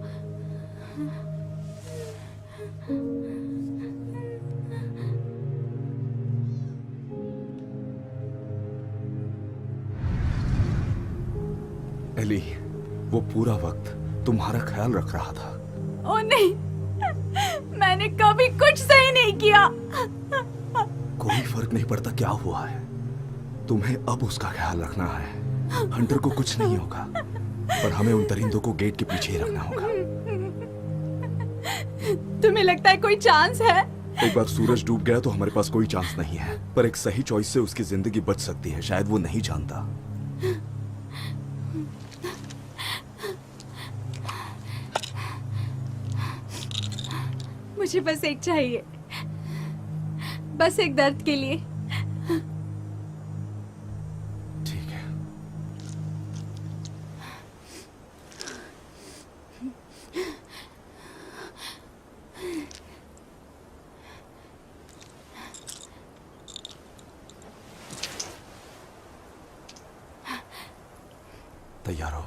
एली, वो पूरा वक्त तुम्हारा ख्याल रख रहा था। ओ नहीं, मैंने कभी कुछ सही नहीं किया। कोई फर्क नहीं पड़ता क्या हुआ है, तुम्हें अब उसका ख्याल रखना है। हंटर को कुछ नहीं होगा, पर हमें उन दरिंदों को गेट के पीछे ही रखना होगा। तुम्हें लगता है कोई चांस है? एक बार सूरज डूब गया तो हमारे पास कोई चांस नहीं है, पर एक सही चॉइस से उसकी जिंदगी बच सकती है। शायद वो नहीं जानता। मुझे बस एक चाहिए, बस एक दर्द के लिए। ठीक है। तैयार हो?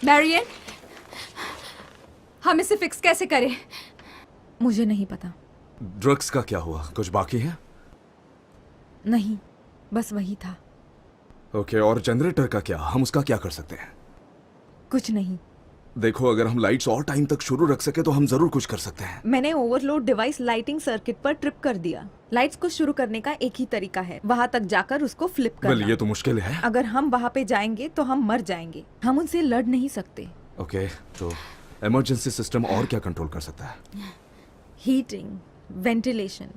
मैरियन, हम इसे फिक्स कैसे करें? मुझे नहीं पता। ड्रग्स का क्या हुआ? कुछ बाकी है? नहीं, बस वही था। ओके, और जनरेटर का क्या? हम उसका क्या कर सकते हैं? कुछ नहीं। देखो, अगर हम लाइट्स और टाइम तक शुरू रख सके तो हम जरूर कुछ कर सकते हैं। मैंने ओवरलोड डिवाइस लाइटिंग सर्किट पर ट्रिप कर दिया। लाइट्स को शुरू करने का एक ही तरीका है, वहाँ तक जाकर उसको फ्लिप वेल, करना। ये तो मुश्किल है। अगर हम वहाँ पे जाएंगे तो हम मर जाएंगे। हम उनसे लड़ नहीं सकते। ओके, तो इमरजेंसी सिस्टम और क्या कंट्रोल कर सकता है? Heating, ventilation.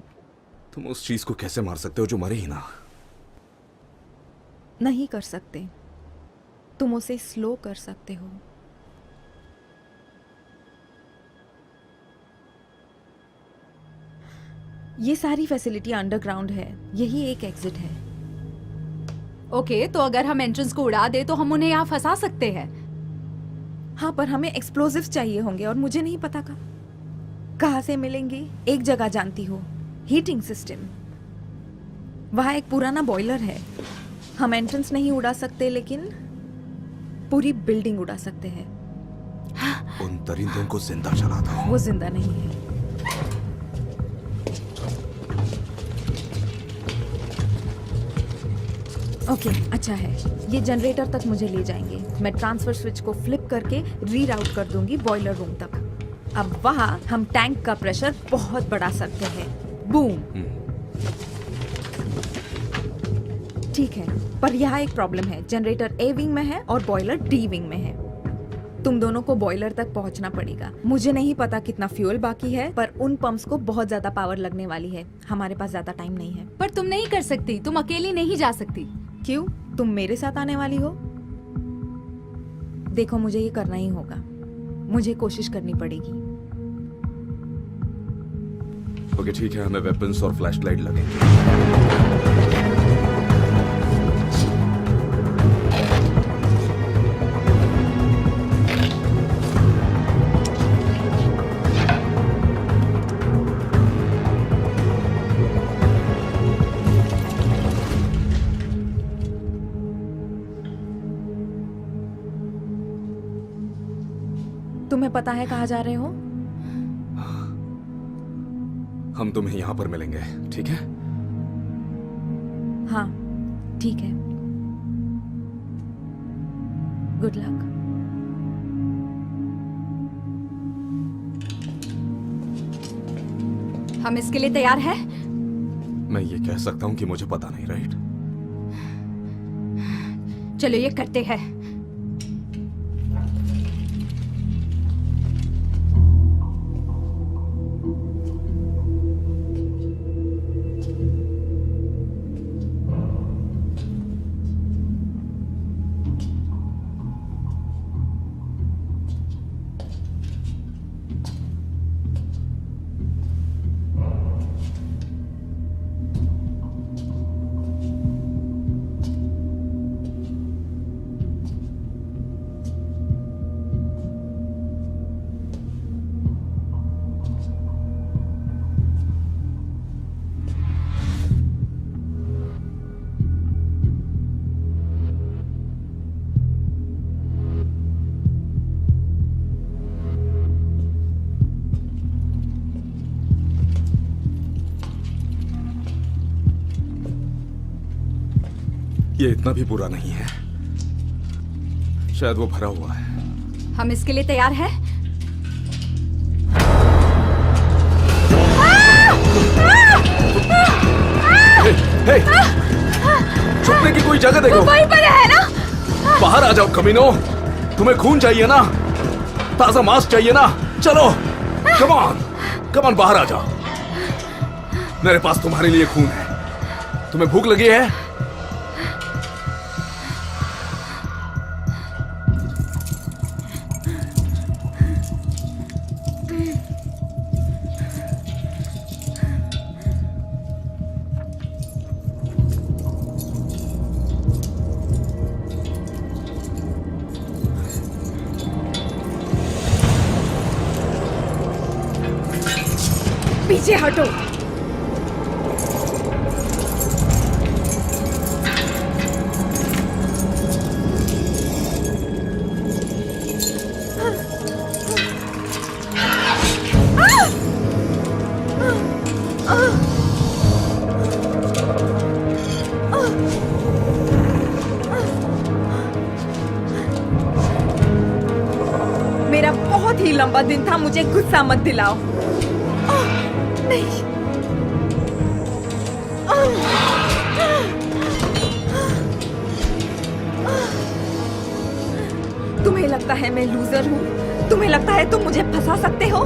तुम उस चीज को कैसे मार सकते हो जो मरे ही ना? नहीं कर सकते। तुम उसे स्लो कर सकते हो। ये सारी फैसिलिटी अंडरग्राउंड है, यही एक एग्जिट है। ओके, तो अगर हम एंट्रेंस को उड़ा दे तो हम उन्हें यहाँ फंसा सकते हैं। हाँ, पर हमें एक्सप्लोजिव्स चाहिए होंगे और मुझे नहीं पता कहाँ से मिलेंगी? एक जगह जानती हो, हीटिंग सिस्टम। वहाँ एक पुराना बॉयलर है। हम एंट्रेंस नहीं उड़ा सकते, लेकिन पूरी बिल्डिंग उड़ा सकते हैं। उन दरिंदों को जिंदा जला दो। वो जिंदा नहीं है। ओके, अच्छा है। ये जनरेटर तक मुझे ले जाएंगे। मैं ट्रांसफर स्विच को फ्लिप करके रीराउट कर दूंगी बॉयलर रूम तक। अब वहाँ हम टैंक का प्रेशर बहुत बढ़ा सकते हैं। बूम। ठीक है, पर यहाँ एक प्रॉब्लम है। जनरेटर ए विंग में है और बॉयलर डी विंग में है। तुम दोनों को बॉयलर तक पहुंचना पड़ेगा। मुझे नहीं पता कितना फ्यूल बाकी है, पर उन पंप्स को बहुत ज्यादा पावर लगने वाली है। हमारे पास ज्यादा टाइम नहीं है। पर तुम नहीं कर सकती, तुम अकेली नहीं जा सकती। क्यों? तुम मेरे साथ आने वाली हो? देखो, मुझे ये करना ही होगा। मुझे कोशिश करनी पड़ेगी। ओके ठीक है, हमें वेपन्स और फ्लैशलाइट लगेंगे। तुम्हें पता है कहाँ जा रहे हो? हम तुम्हें यहाँ पर मिलेंगे, ठीक है? हाँ, ठीक है। Good luck. हम इसके लिए तैयार हैं? मैं ये कह सकता हूँ कि मुझे पता नहीं, राइट? चलो ये करते हैं। ये इतना भी बुरा नहीं है। शायद वो भरा हुआ है। हम इसके लिए तैयार हैं? हे, छुपने की कोई जगह देखो। वहीं पर है ना? बाहर आ जाओ कमीनो। तुम्हें खून चाहिए ना? ताजा मांस चाहिए ना? चलो, कम ऑन बाहर आ जाओ। मेरे पास तुम्हारे लिए खून है। तुम्हें भूख लगी है? पीछे हटो। मेरा बहुत ही लंबा दिन था, मुझे गुस्सा मत दिलाओ। नहीं। तुम्हें लगता है मैं लूजर हूँ? तुम्हें लगता है तुम मुझे फंसा सकते हो?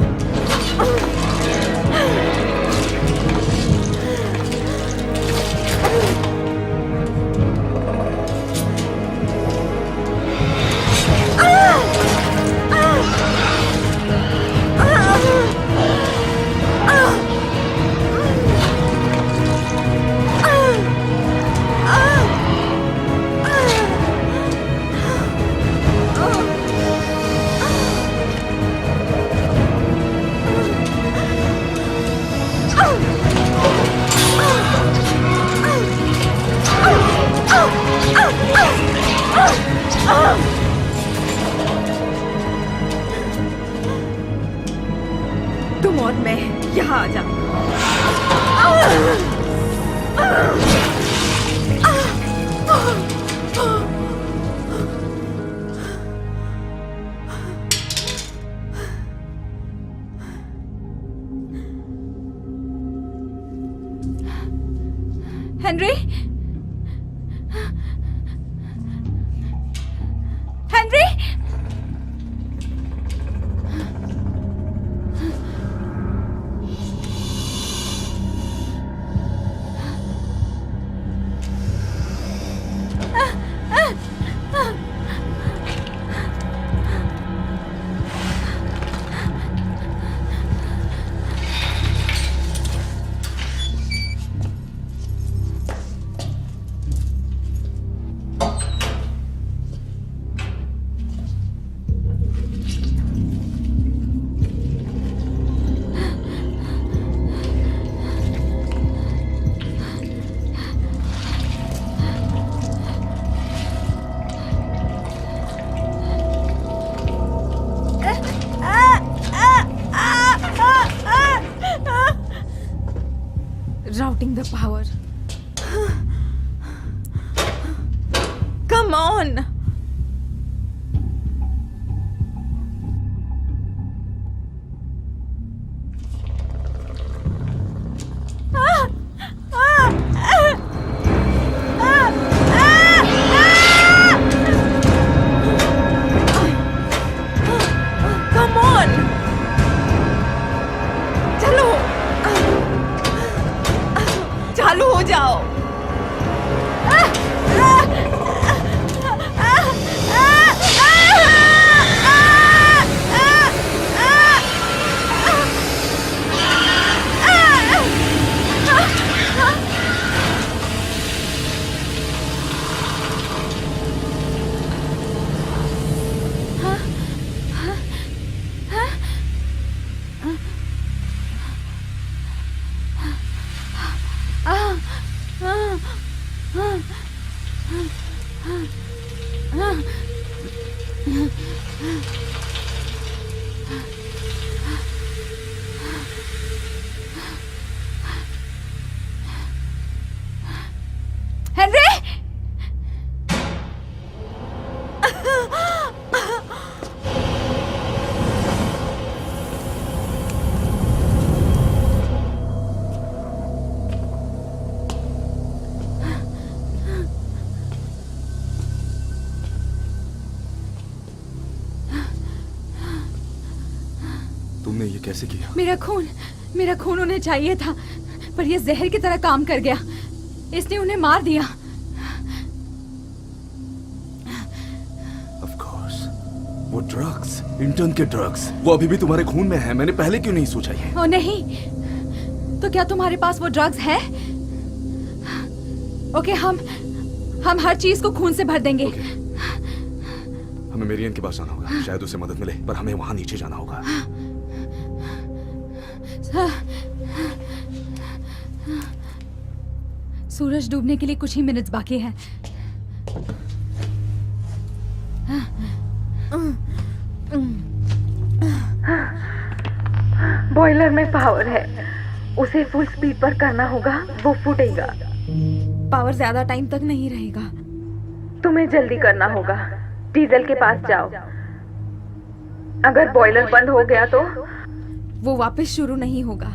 जा। Henry, Henry, Routing the power. Come on. Come on. चलो, चालू हो जाओ। हेनरी, तुमने ये कैसे किया? मेरा खून उन्हें चाहिए था, पर यह जहर की तरह काम कर गया। इसने उन्हें मार दिया। Of course, वो ड्रग्स, इंटर्न के ड्रग्स, वो अभी भी तुम्हारे खून में है। मैंने पहले क्यों नहीं सोचा ये? ओ नहीं, तो क्या तुम्हारे पास वो ड्रग्स है? ओके, हम हर चीज को खून से भर देंगे। हमें मेरियन के पास जाना होगा, शायद उसे मदद मिले, पर हमें वहां नीचे जाना होगा। सूरज डूबने के लिए कुछ ही मिनट्स बाकी हैं। बॉयलर में पावर है, उसे फुल स्पीड पर करना होगा, वो फूटेगा। पावर ज्यादा टाइम तक नहीं रहेगा। तुम्हें जल्दी करना होगा। डीजल के पास जाओ। अगर बॉयलर बंद हो गया तो वो वापस शुरू नहीं होगा।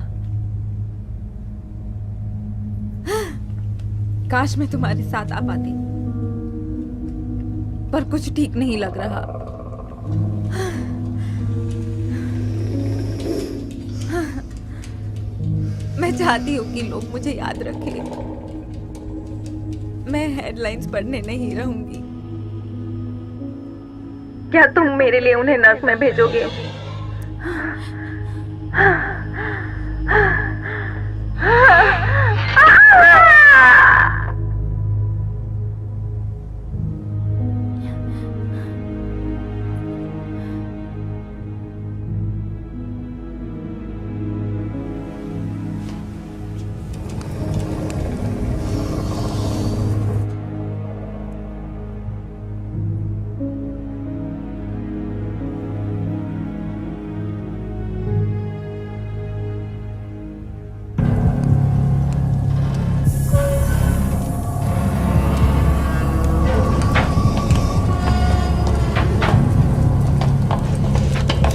काश मैं तुम्हारे साथ आ पाती, पर कुछ ठीक नहीं लग रहा। मैं चाहती हूँ कि लोग मुझे याद रखें। मैं हेडलाइंस पढ़ने नहीं रहूंगी। क्या तुम मेरे लिए उन्हें नर्क में भेजोगे?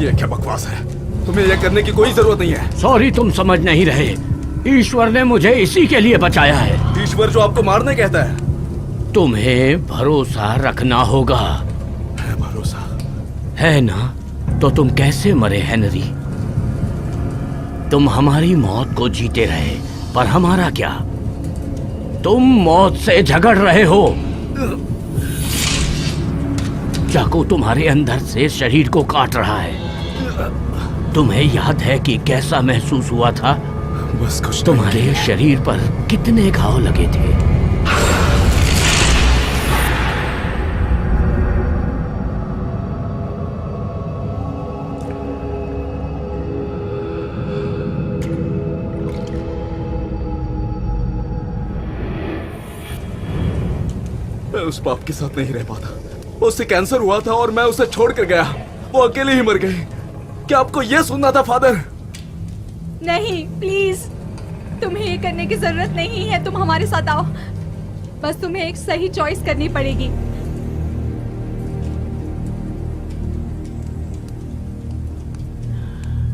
ये क्या बकवास है? तुम्हें ये करने की कोई जरूरत नहीं है। सॉरी, तुम समझ नहीं रहे। ईश्वर ने मुझे इसी के लिए बचाया है। ईश्वर जो आपको मारने कहता है? तुम्हें भरोसा रखना होगा। है भरोसा? है ना? तो तुम कैसे मरे हेनरी? तुम हमारी मौत को जीते रहे, पर हमारा क्या? तुम मौत से झगड़ रहे हो। चाकू तुम्हारे अंदर से शरीर को काट रहा है। तुम्हें याद है कि कैसा महसूस हुआ था? बस कुछ तुम्हारे शरीर पर कितने घाव लगे थे? मैं उस बाप के साथ नहीं रह पाता। उससे कैंसर हुआ था और मैं उसे छोड़ कर गया। वो अकेले ही मर गई। क्या आपको यह सुनना था फादर? नहीं, प्लीज, तुम्हें ये करने की जरूरत नहीं है। तुम हमारे साथ आओ। बस तुम्हें एक सही चॉइस करनी पड़ेगी।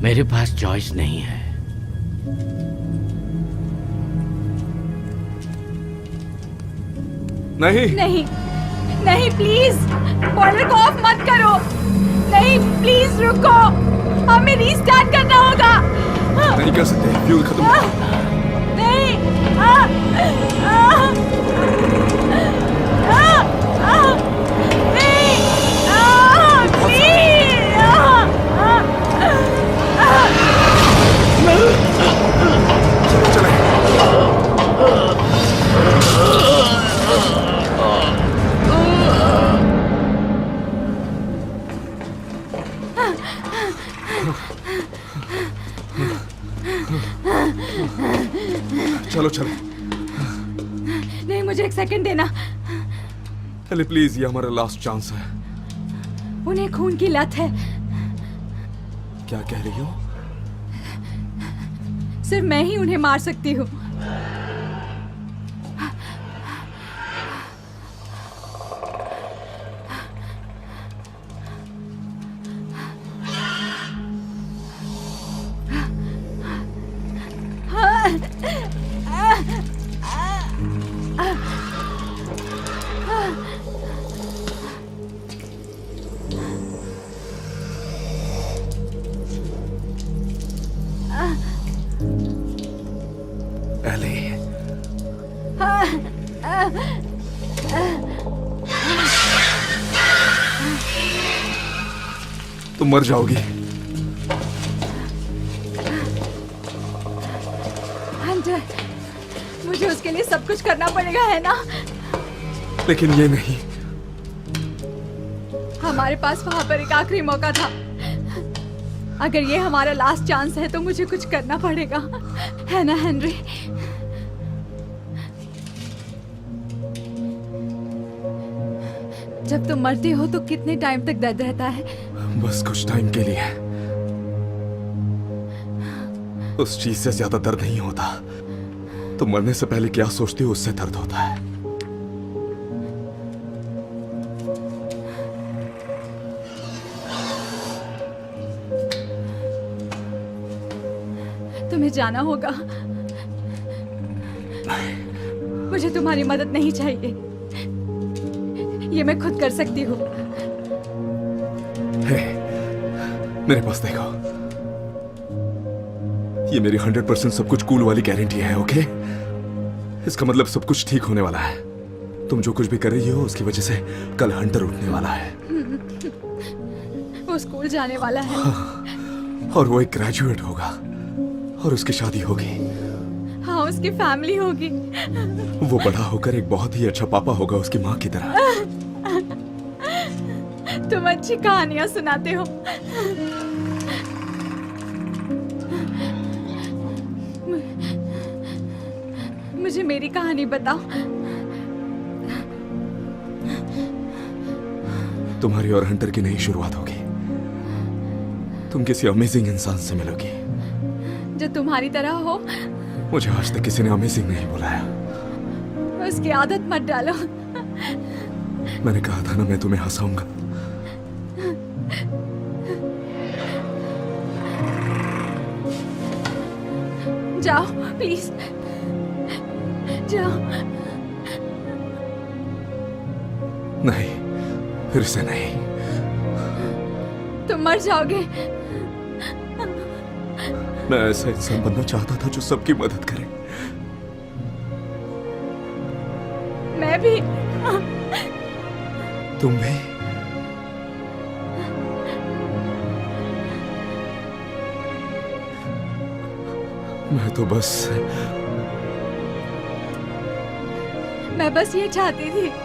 मेरे पास चॉइस नहीं है। नहीं नहीं, नहीं, प्लीज, बॉयलर को ऑफ मत करो। नहीं, प्लीज रुको, हमें रीस्टार्ट करना होगा। नहीं कर सकते, फ्यूल खत्म। नहीं, चलो चलो। नहीं, मुझे एक सेकंड देना। चलिए प्लीज, ये हमारा लास्ट चांस है। उन्हें खून की लत है। क्या कह रही हो? सिर्फ मैं ही उन्हें मार सकती हूँ। एली, तुम मर जाओगी। हंटर, मुझे उसके लिए सब कुछ करना पड़ेगा, है ना? लेकिन ये नहीं। हमारे पास वहां पर एक आखिरी मौका था। अगर ये हमारा लास्ट चांस है तो मुझे कुछ करना पड़ेगा, है ना हेनरी? जब तुम मरते हो तो कितने टाइम तक दर्द रहता है? बस कुछ टाइम के लिए। उस चीज से ज्यादा दर्द नहीं होता। तुम मरने से पहले क्या सोचती हो, उससे दर्द होता है। तुम्हें जाना होगा। मुझे तुम्हारी मदद नहीं चाहिए। ये मैं खुद कर सकती हूँ। हे, मेरे पास देखो। ये मेरी 100% सब कुछ कूल वाली गारंटी है, ओके? इसका मतलब सब कुछ ठीक होने वाला है। तुम जो कुछ भी कर रही हो उसकी वजह से कल हंटर उठने वाला है। वो स्कूल जाने वाला है। और वो एक ग्रेजुएट होगा और उसकी शादी होगी। हाँ, उसकी फैमिली होगी। वो बड़ा होकर एक बहुत ही अच्छा पापा होगा, उसकी माँ की तरह। तुम अच्छी कहानियां सुनाते हो। मुझे मेरी कहानी बताओ। तुम्हारी और हंटर की नई शुरुआत होगी। तुम किसी अमेजिंग इंसान से मिलोगी जो तुम्हारी तरह हो। मुझे आज तक किसी ने अमेजिंग नहीं बुलाया। उसकी आदत मत डालो। मैंने कहा था ना, मैं तुम्हें हंसाऊंगा। जाओ प्लीज, जाओ। नहीं, फिर से नहीं। तुम मर जाओगे। मैं ऐसा इंसान बनना चाहता था जो सबकी मदद करे। मैं भी। तुम भी? मैं बस ये चाहती थी